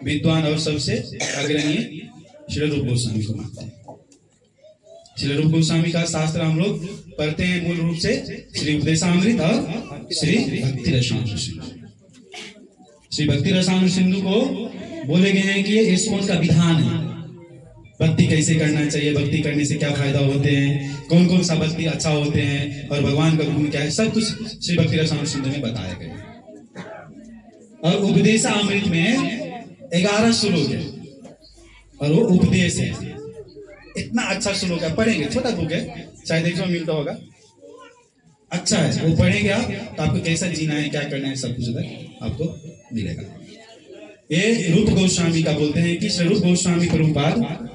विद्वान और सबसे अग्रणीय श्री रूप गोस्वामी को मानते हैं। श्री रूप गोस्वामी का शास्त्र हम लोग पढ़ते हैं मूल रूप से श्री उपदेशामृत और श्री भक्ति रसामृत सिंधु। श्री भक्ति रसामृत सिंधु को बोले गए हैं कि ये इस्कॉन का विधान है, भक्ति कैसे करना चाहिए, भक्ति करने से क्या फायदा होते हैं, कौन कौन सा भक्ति अच्छा होते हैं और भगवान का गुण क्या है, सब कुछ श्री भक्ति रसामृत सिंधु में बताया गया। और उपदेशामृत में 11 श्लोक है और वो उपदेश है। इतना अच्छा श्लोक है, पढ़ेंगे, छोटा बुक है, शायद 100 मिलता होगा, अच्छा है, वो पढ़ेंगे आप तो आपको कैसा जीना है, क्या करना है, सब कुछ उधर आपको मिलेगा। ये रूप गोस्वामी का बोलते हैं कि श्री रूप गोस्वामी प्रभुपाद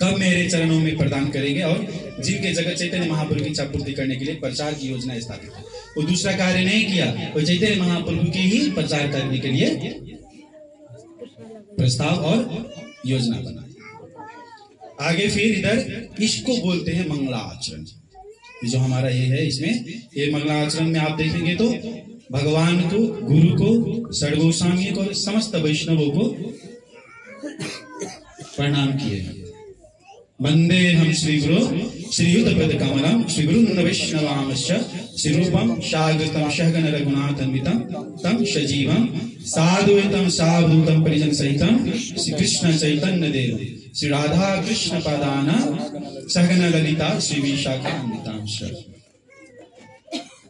कब मेरे चरणों में प्रदान करेंगे और जिनके जगत चैतन्य महाप्रभु की इच्छा पूर्ति करने के लिए प्रचार की योजना स्थापित है। वो दूसरा कार्य नहीं किया, वो चैतन्य महाप्रभु की ही प्रचार करने के लिए प्रस्ताव और योजना बनाई। आगे फिर इधर इसको बोलते हैं मंगलाचरण। जो हमारा ये है, इसमें ये मंगलाचरण में आप देखेंगे तो भगवान को, गुरु को, षड गोस्वामी को और समस्त वैष्णवों को प्रणाम किए। वंदे हम श्री गुरु श्रीयुत पद कमलम श्री गुरु वैष्णवांश्च श्री रूपम साग्रतम सहगन रघुनाथन्वितम तम सजीवम साद्वैतम सावधूतम परिजन सहितम श्री कृष्ण चैतन्य देव श्री राधा कृष्ण पादाना सहगन ललिता श्री विशाखान्वितांश।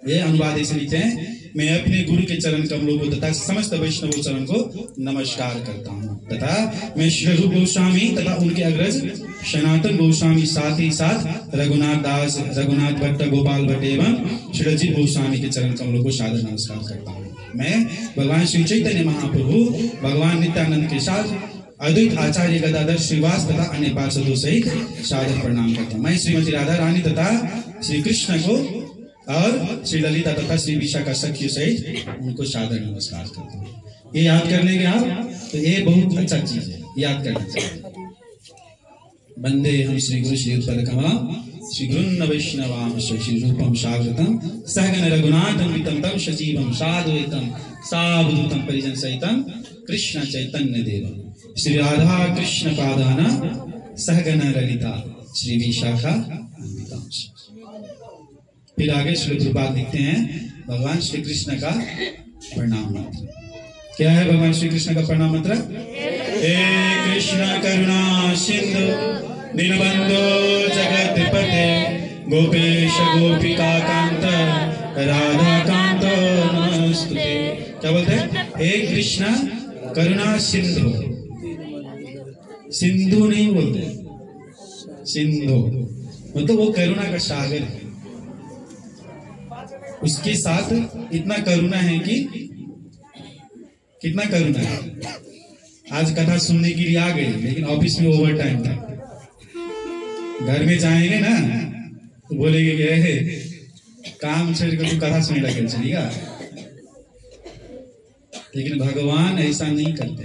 ये अनुवाद ऐसे लिखते हैं, मैं अपने गुरु के चरण कमलों को तथा समस्त वैष्णव चरण को नमस्कार करता हूँ तथा मैं श्री रूप गोस्वामी तथा उनके अग्रज सनातन गोस्वामी साथ ही साथ रघुनाथ दास, रघुनाथ भट्ट, गोपाल भट्ट एवं श्री अजित गोस्वामी के चरण कमलों को सादर नमस्कार करता हूँ। मैं भगवान श्री चैतन्य महाप्रभु, भगवान नित्यानंद के साथ अद्वैत आचार्य गदाधर श्रीवास तथा अन्य पार्षदों सहित सादर प्रणाम करता हूँ। मैं श्रीमती राधा रानी तथा श्री कृष्ण को और श्री ललिता तथा श्री विशाखा सखी सहित उनको सादर नमस्कार करता हूँ। ये याद कर लेंगे आप तो ये बहुत अच्छा चीज है, याद करना चाहिए। वंदे हम श्री गुरु श्री उत्पल कमलम श्री गुरुन वैष्णवाम श्री रूपम साग्रतम सहगन रघुनाथन्वितम तम सजीवम साद्वैतम सावधूतम परिजन सहितम कृष्ण चैतन्य देव श्री राधा कृष्ण पादाना सहगन ललिता श्री विशाखा। फिर आगे श्री प्रभुपाद लिखते हैं भगवान श्री कृष्ण का प्रणाम मंत्र। क्या है भगवान श्री कृष्ण का प्रणाम मंत्र? हे कृष्ण करुणा सिंधु दीनबंधो जगत्पते गोपेश गोपिका कांत राधा कांत नमस्तुते। क्या बोलते हैं? हे कृष्ण करुणा सिंधु, सिंधु नहीं बोलते, सिंधु, मतलब वो करुणा का सागर है। उसके साथ इतना करुणा है कि कितना करुणा है। आज कथा सुनने के लिए आ गए, लेकिन ऑफिस में ओवर टाइम था। घर में जाएंगे ना तो बोलेंगे कि काम छोड़ कर तू कथा सुनने लगे चलेगा। लेकिन भगवान ऐसा नहीं करते।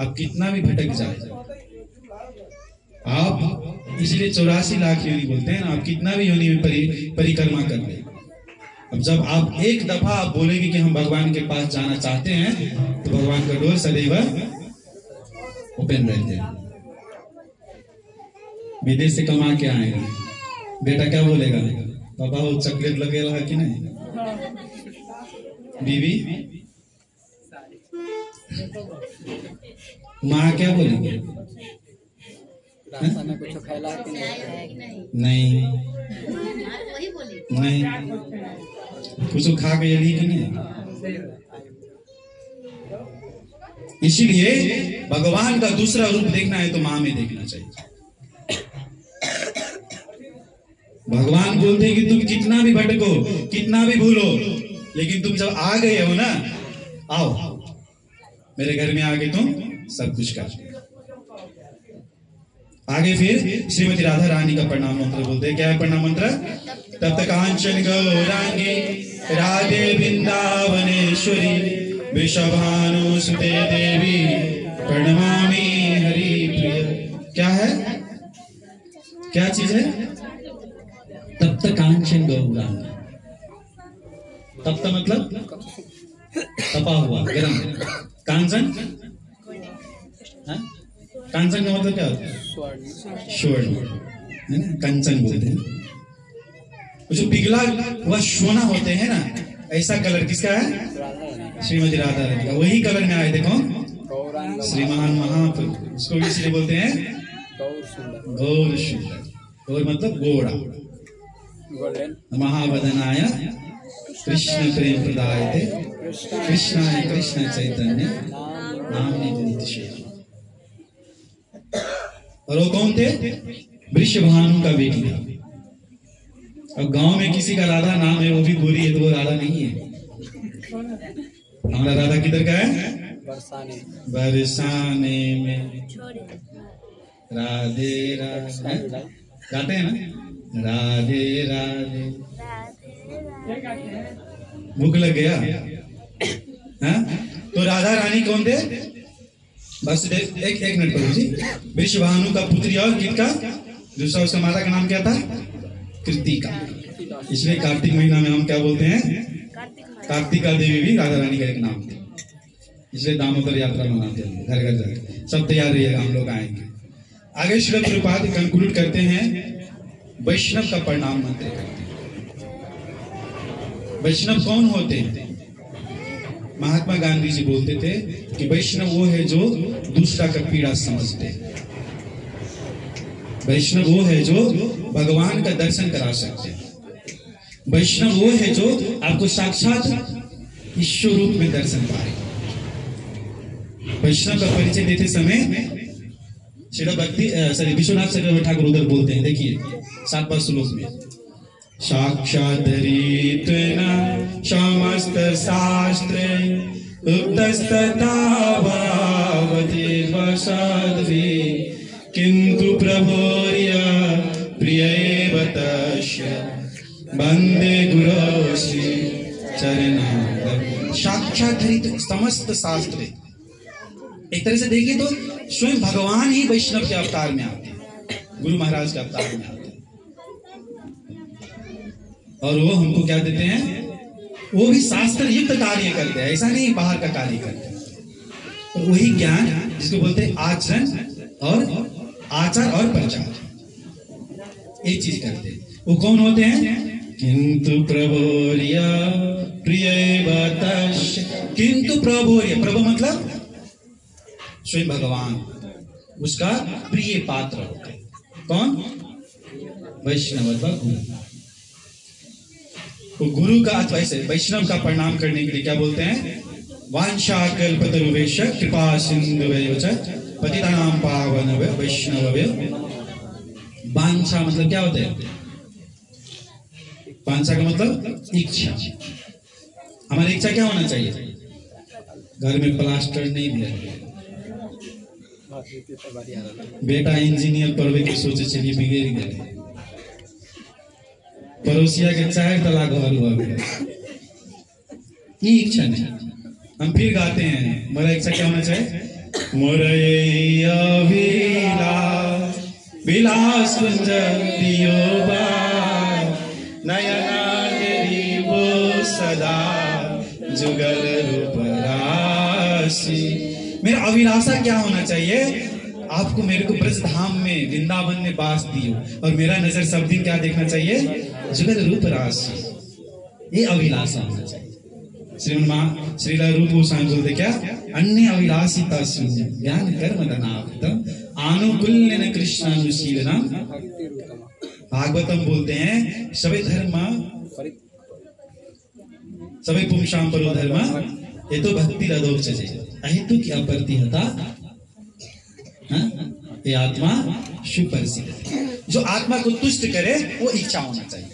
आप कितना भी भटक जाए, आप इसलिए 84 लाख योनि बोलते हैं ना, आप कितना भी योनि में परिक्रमा कर ले, अब जब आप एक दफा आप बोलेंगे कि हम भगवान के पास जाना चाहते हैं, तो भगवान का डोर सदैव ओपन रहते हैं। विदेश से कमा के आएगा, बेटा क्या बोलेगा, पापा वो चॉकलेट लगेगा कि नहीं, बीवी माँ क्या बोलेंगे, रास्ता में कुछ खैला कि नहीं नहीं, कुछ खा के यही कि नहीं। इसीलिए भगवान का दूसरा रूप देखना है तो माँ में देखना चाहिए। भगवान बोलते हैं कि तुम कितना भी भटको, कितना भी भूलो, लेकिन तुम जब आ गए हो ना, आओ मेरे घर में आके तुम सब कुछ कर। आगे फिर श्रीमती राधा रानी का प्रणाम मंत्र बोलते हैं। क्या है प्रणाम मंत्र? तप्त कांचन गौरांगी राधे वृंदावनेश्वरी वृषभानु सुते देवी प्रणमामि हरि प्रिय। क्या है, क्या चीज है? तप्त कांचन गौरांगी। तप्त मतलब तपा हुआ, गरम। कांचन, कांचन का मतलब क्या होता है? स्वर्ण, है ना, कंचन बोलते हैं। जो पिघला हुआ सोना होते हैं ना, ऐसा कलर किसका है? श्रीमती राधा रानी का। वही कलर में आए, देखो श्रीमान महाप्रभु, उसको इसलिए बोलते हैं गौर सुंदर। गौर मतलब गोरा। महावदनाय कृष्ण प्रेम प्रदायते कृष्णाय कृष्ण चैतन्य नामने नित्य। और वो कौन थे? वृषभानु का बेटी था। अब गांव में किसी का राधा नाम है, वो भी गोरी है, तो वो राधा नहीं है। हमारा राधा किधर का है? बरसाने में राधे राधे गाते हैं ना, राधे राधे। भूख लग गया, हाँ? तो राधा रानी कौन थे? बस एक मिनट प्रभु जी। वृषभानु का पुत्री और किसका दूसरा, उसका माता का नाम क्या था? कृतिका। इसलिए कार्तिक महीना में हम क्या बोलते हैं? कार्तिका देवी भी राधा रानी का एक नाम था। इसलिए दामोदर यात्रा मनाते हैं, घर घर जाकर। सब तैयार रहिएगा, हम लोग आएंगे। आगे श्री प्रभुपाद कंक्लूड करते हैं, वैष्णव का प्रणाम मंत्र करते हैं। वैष्णव कौन होते हैं? महात्मा गांधी जी बोलते थे कि वैष्णव वो है जो दूसरा का पीड़ा समझते हैं। वैष्णव वो है जो भगवान का दर्शन करा सकते हैं। वैष्णव वो है जो आपको साक्षात ईश्वर रूप में दर्शन पाए। वैष्णव का परिचय देते समय श्री भक्ति विश्वनाथ चक्रवर्ती ठाकुर उधर बोलते हैं, देखिए 7वां श्लोक में, साक्षादरित्वेन समस्त शास्त्रे उक्तस्तथा भावतिर्वसाद्वे किंतु प्रभोर्य प्रियैव तस्य वंदे गुरोश्री चरणारविंद। साक्षादरित समस्त शास्त्र, एक तरह से देखिए तो स्वयं भगवान ही वैष्णव के अवतार में आते हैं, गुरु महाराज के अवतार में आते हैं। और वो हमको क्या देते हैं? वो भी शास्त्र युक्त कार्य करते हैं, ऐसा नहीं बाहर का कार्य करते हैं। और वही ज्ञान जिसको बोलते हैं आचरण और आचार और प्रचार, एक चीज करते हैं। वो कौन होते हैं? किंतु प्रभोर्य प्रियैव तस्य। किंतु प्रभोर्य, प्रभु मतलब स्वयं भगवान, उसका प्रिय पात्र होते हैं। कौन? वैष्णव अथवा गुरु। तो गुरु का अथवा ऐसे वैष्णव का प्रणाम करने के लिए क्या बोलते हैं? वांछाकल्पतरुभ्यश्च कृपा सिन्धुभ्यो च पतितानां पावनभ्यो वैष्णवभ्यो। वांछा मतलब क्या होता है? वांछा का मतलब इच्छा। हमारी इच्छा क्या होना चाहिए? घर में प्लास्टर नहीं दिया, बेटा इंजीनियर पढ़वे के सोचे चलिए बिगड़ गए, पड़ोसिया के 4 तलाक घर हुआ गया, ये इच्छा नहीं। हम फिर गाते हैं, मेरा इच्छा क्या होना चाहिए? मोरे अभिलाष विलास कुंज दियो बार, नयना वो सदा जुगल रूप राशि। मेरा अभिलाषा क्या होना चाहिए? आपको मेरे को ब्रज धाम में वृंदावन में बास दियो, और मेरा नजर सब दिन क्या देखना चाहिए? जुगल रूप राशि। ये अभिलाषा होना चाहिए। श्रीला रूप गोस्वामी बोलते क्या? अन्य अभिलाषिता ज्ञान कर्म धनावृतम आनुकूल्य न कृष्णानुशीलनम। भागवतम बोलते हैं सभी धर्म सभी पुंसाम परो धर्म ये तो भक्ति रदोक्षजे अहेतु की अप्रतिहता, ये आत्मा सुपरिचित। जो आत्मा को तुष्ट करे वो इच्छा होना चाहिए।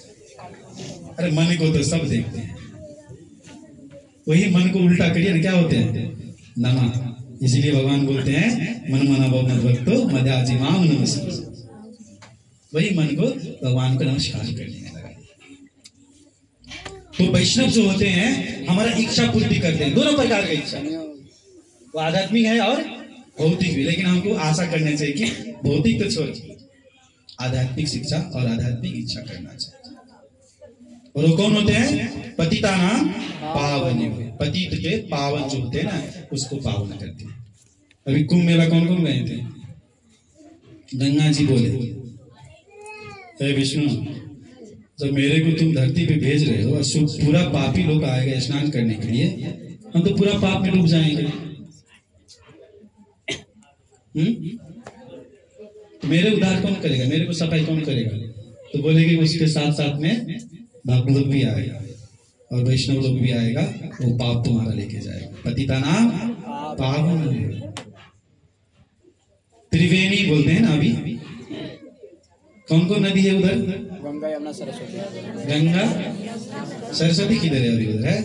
अरे मन को तो सब देखते हैं, वही मन को उल्टा करिए ना क्या होते हैं? नमा। इसीलिए भगवान बोलते हैं मन मना भव मद भक्तो मध्याजिमाम नमस्ते। वही मन को भगवान को नमस्कार करने लगा। तो वैष्णव जो होते हैं हमारा इच्छा पूर्ति करते हैं, दोनों प्रकार का इच्छा, वो आध्यात्मिक है और भौतिक भी। लेकिन हमको आशा करना चाहिए कि भौतिक तो छोड़ आध्यात्मिक शिक्षा और आध्यात्मिक इच्छा करना चाहिए। और वो कौन होते हैं? पतिता नाम पावन। पतित के पावन जो होते हैं ना उसको पावन करते हैं। अभी कुंभ मेला कौन कौन गए थे? गंगा जी बोले, हे विष्णु, जब मेरे को तुम धरती पे भेज रहे हो और पूरा पापी लोग आएगा स्नान करने के लिए, हम तो पूरा पाप में डूब जाएंगे। तो मेरे उद्धार कौन करेगा? मेरे को सफाई कौन करेगा? तो बोलेगी उसके साथ साथ में भक्त लोग भी आएगा और वैष्णव लोग भी आएगा, वो पाप तुम्हारा लेके जाएगा। पतिता नाम पावन। त्रिवेणी बोलते हैं ना अभी। कौन कौन नदी है उधर? गंगा यमुना सरस्वती। गंगा सरस्वती किधर है? अभी उधर है।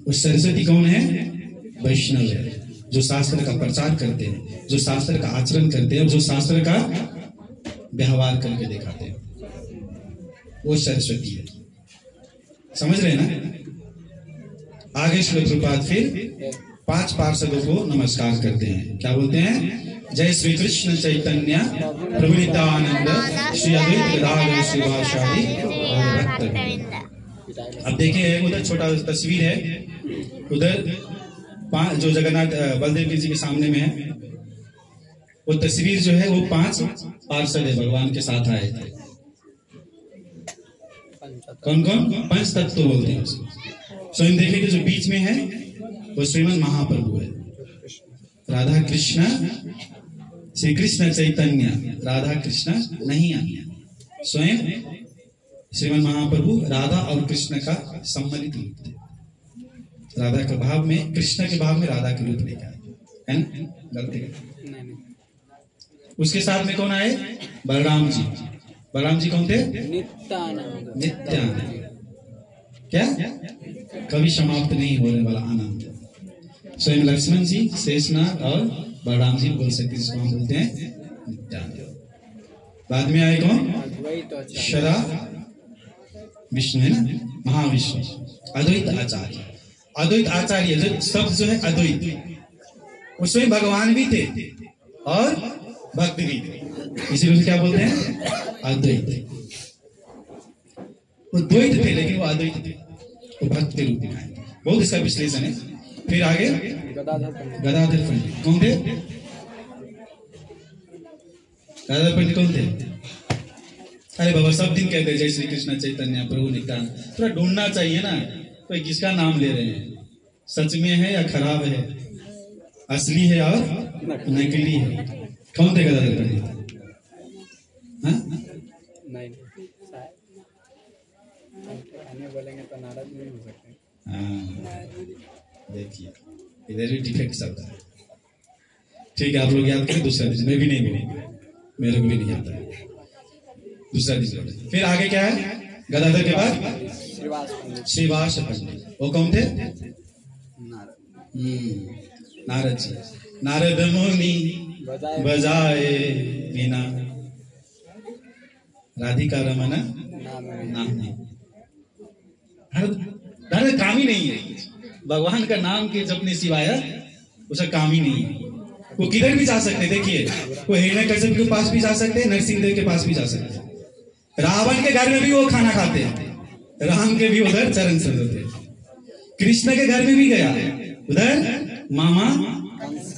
उस सरस्वती कौन है? वैष्णव है, जो शास्त्र का प्रचार करते हैं, जो शास्त्र का आचरण करते हैं और जो शास्त्र का व्यवहार करके दिखाते हैं, वो सरस्वती है। समझ रहे ना? आगे श्री प्रभुपाद फिर 5 पार्षदों को नमस्कार करते हैं। क्या बोलते हैं? जय श्री कृष्ण चैतन्य प्रभु नित्यानंद श्री अद्वैत गदाधर श्रीवासादि और भक्तवृंद। अब देखिए उधर छोटा तस्वीर है, उधर जो जगन्नाथ बलदेव जी के सामने में है, वो तस्वीर जो है वो 5 पार्षद है भगवान के साथ आए थे। कौन कौन? 5 तत्व बोलते हैं उसको। स्वयं देखिए जो बीच में है वो श्रीमद महाप्रभु है, राधा कृष्ण, श्री कृष्ण चैतन्य, राधा कृष्ण नहीं आया। स्वयं श्रीमद महाप्रभु राधा और कृष्ण का सम्मिलित रूप थे। राधा के भाव में, कृष्ण के भाव में राधा के रूप लेकर आए, है ना? गलती है। उसके साथ में कौन आए? बलराम जी। बलराम जी कौन थे? नित्यानंद। नित्यानंद। क्या? कभी समाप्त नहीं होने वाला आनंद। स्वयं लक्ष्मण जी, शेषनाग और बलराम जी बोल सकते, जिसको हम बोलते हैं नित्यानंद। बाद में आए कौन? शरा विष्णु है ना, महाविष्णु, अद्वैत आचार्य। अद्वैत आचार्य जो शब्द जो है अद्वैत, उसमें भगवान भी थे और भक्त भी थे, इसीलिए क्या बोलते हैं? अद्वैत। वो द्वैत थे लेकिन वो अद्वैत थे, वो भक्त के रूप में आए। बहुत इसका विश्लेषण है। फिर आगे गदाधर पंडित कौन थे? गदाधर पंडित कौन थे? अरे बाबा सब दिन कहते हैं जय श्री कृष्ण चैतन्य प्रभु नित्यानंद। थोड़ा ढूंढना चाहिए ना, कोई किसका नाम ले रहे हैं, सच में है या खराब है, असली है और नकली है। कौन थे गदाधर पंडित? नहीं, बोलेंगे तो नाराज नहीं हो सकते। देखिए इधर भी डिफेक्ट सब है। ठीक है, आप लोग याद करें, दूसरा दिन मैं भी नहीं बोलूंगा। मेरे को भी नहीं आता है। दूसरा दिन फिर आगे क्या है? गदाधर के बाद श्रीवास पंडित। श्रीवास पंडित। वो कौन थे? नारद। नारद जी। नारद मुनि बजाए वीणा, राधिका रमन नाम नहीं। नारद काम ही नहीं है, भगवान का नाम के जपने सिवाय उसका काम ही नहीं है। वो किधर भी जा सकते, देखिए वो हिरण्यकश्यप के पास भी जा सकते हैं, नरसिंहदेव के पास भी जा सकते हैं, रावण के घर में भी वो खाना खाते हैं, राम के भी उधर चरण सर होते, कृष्ण के घर में भी गया, उधर मामा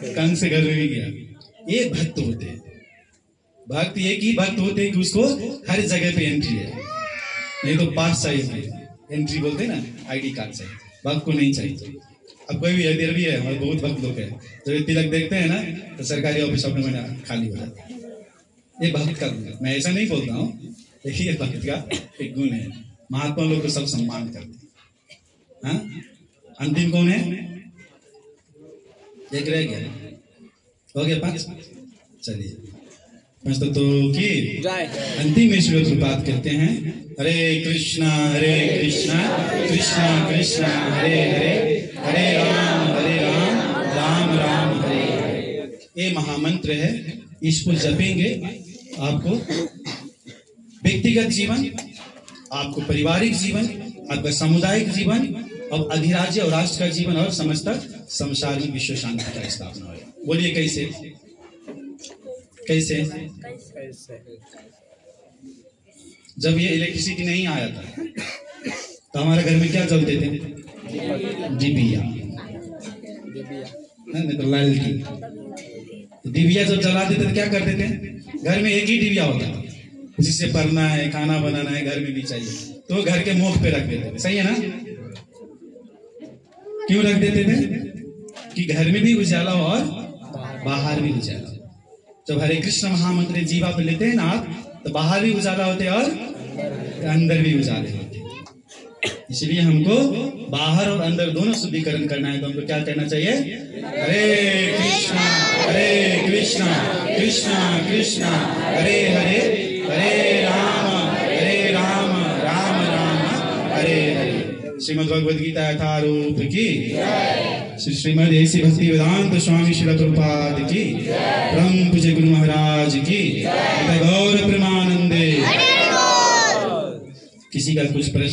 कंस के घर में भी गया। ये भक्त होते हैं। भक्त ये की भक्त होते हैं कि उसको हर जगह पे एंट्री है, नहीं तो पास चाहिए, एंट्री बोलते हैं ना, आईडी कार्ड चाहिए, भक्त को नहीं चाहिए। अब कोई भी इधर भी है, हमारे बहुत भक्त लोग हैं, जब तिलक देखते हैं ना तो सरकारी ऑफिस अपने में खाली हो जाता है। ये भक्त का गुण है, मैं ऐसा नहीं बोलता हूँ, देखिए भक्त का एक गुण है। महात्मा लोग को सब सम्मान करते हैं। अंतिम कौन है? एक रह गया, हो गया 5। चलिए 5 तो की अंतिम में श्री बात करते हैं, हरे कृष्णा कृष्णा कृष्णा हरे हरे, हरे राम राम राम हरे हरे। ये महामंत्र है, इसको जपेंगे आपको व्यक्तिगत जीवन, आपको पारिवारिक जीवन, आपका सामुदायिक जीवन, और अधिराज्य और राष्ट्र का जीवन, और समस्त संसार में विश्व शांति का स्थापना हो। बोलिए कैसे? कैसे? जब ये इलेक्ट्रिसिटी नहीं आया था तो हमारे घर में क्या जलते थे? डिबिया, नहीं तो लालटेन। डिबिया जब जलाते थे तो क्या करते थे? घर में एक ही डिबिया होता था, उसी से पढ़ना है, खाना बनाना है, घर में भी चाहिए, तो घर के मुख पे रख देते थे। सही है ना? क्यों रख देते थे? कि घर में भी उजाला हो और बाहर भी उजाला हो। जब हरे कृष्ण महामंत्र जीवा पे लेते हैं ना आप, तो बाहर भी उजाला होते हैं और अंदर भी उजाले होते हैं। इसलिए हमको बाहर और अंदर दोनों शुद्धिकरण करना है। तो हमको क्या करना चाहिए? हरे कृष्णा कृष्णा कृष्णा हरे हरे, हरे राम राम राम हरे हरे। श्रीमद् भगवद गीता यथारूप की, श्रीमद् ऐसी भक्ति वेदांत स्वामी श्रील प्रभुपाद की, परम पूज्य गुरु महाराज की, गौर प्रेमानंदे। किसी का कुछ प्रश्न?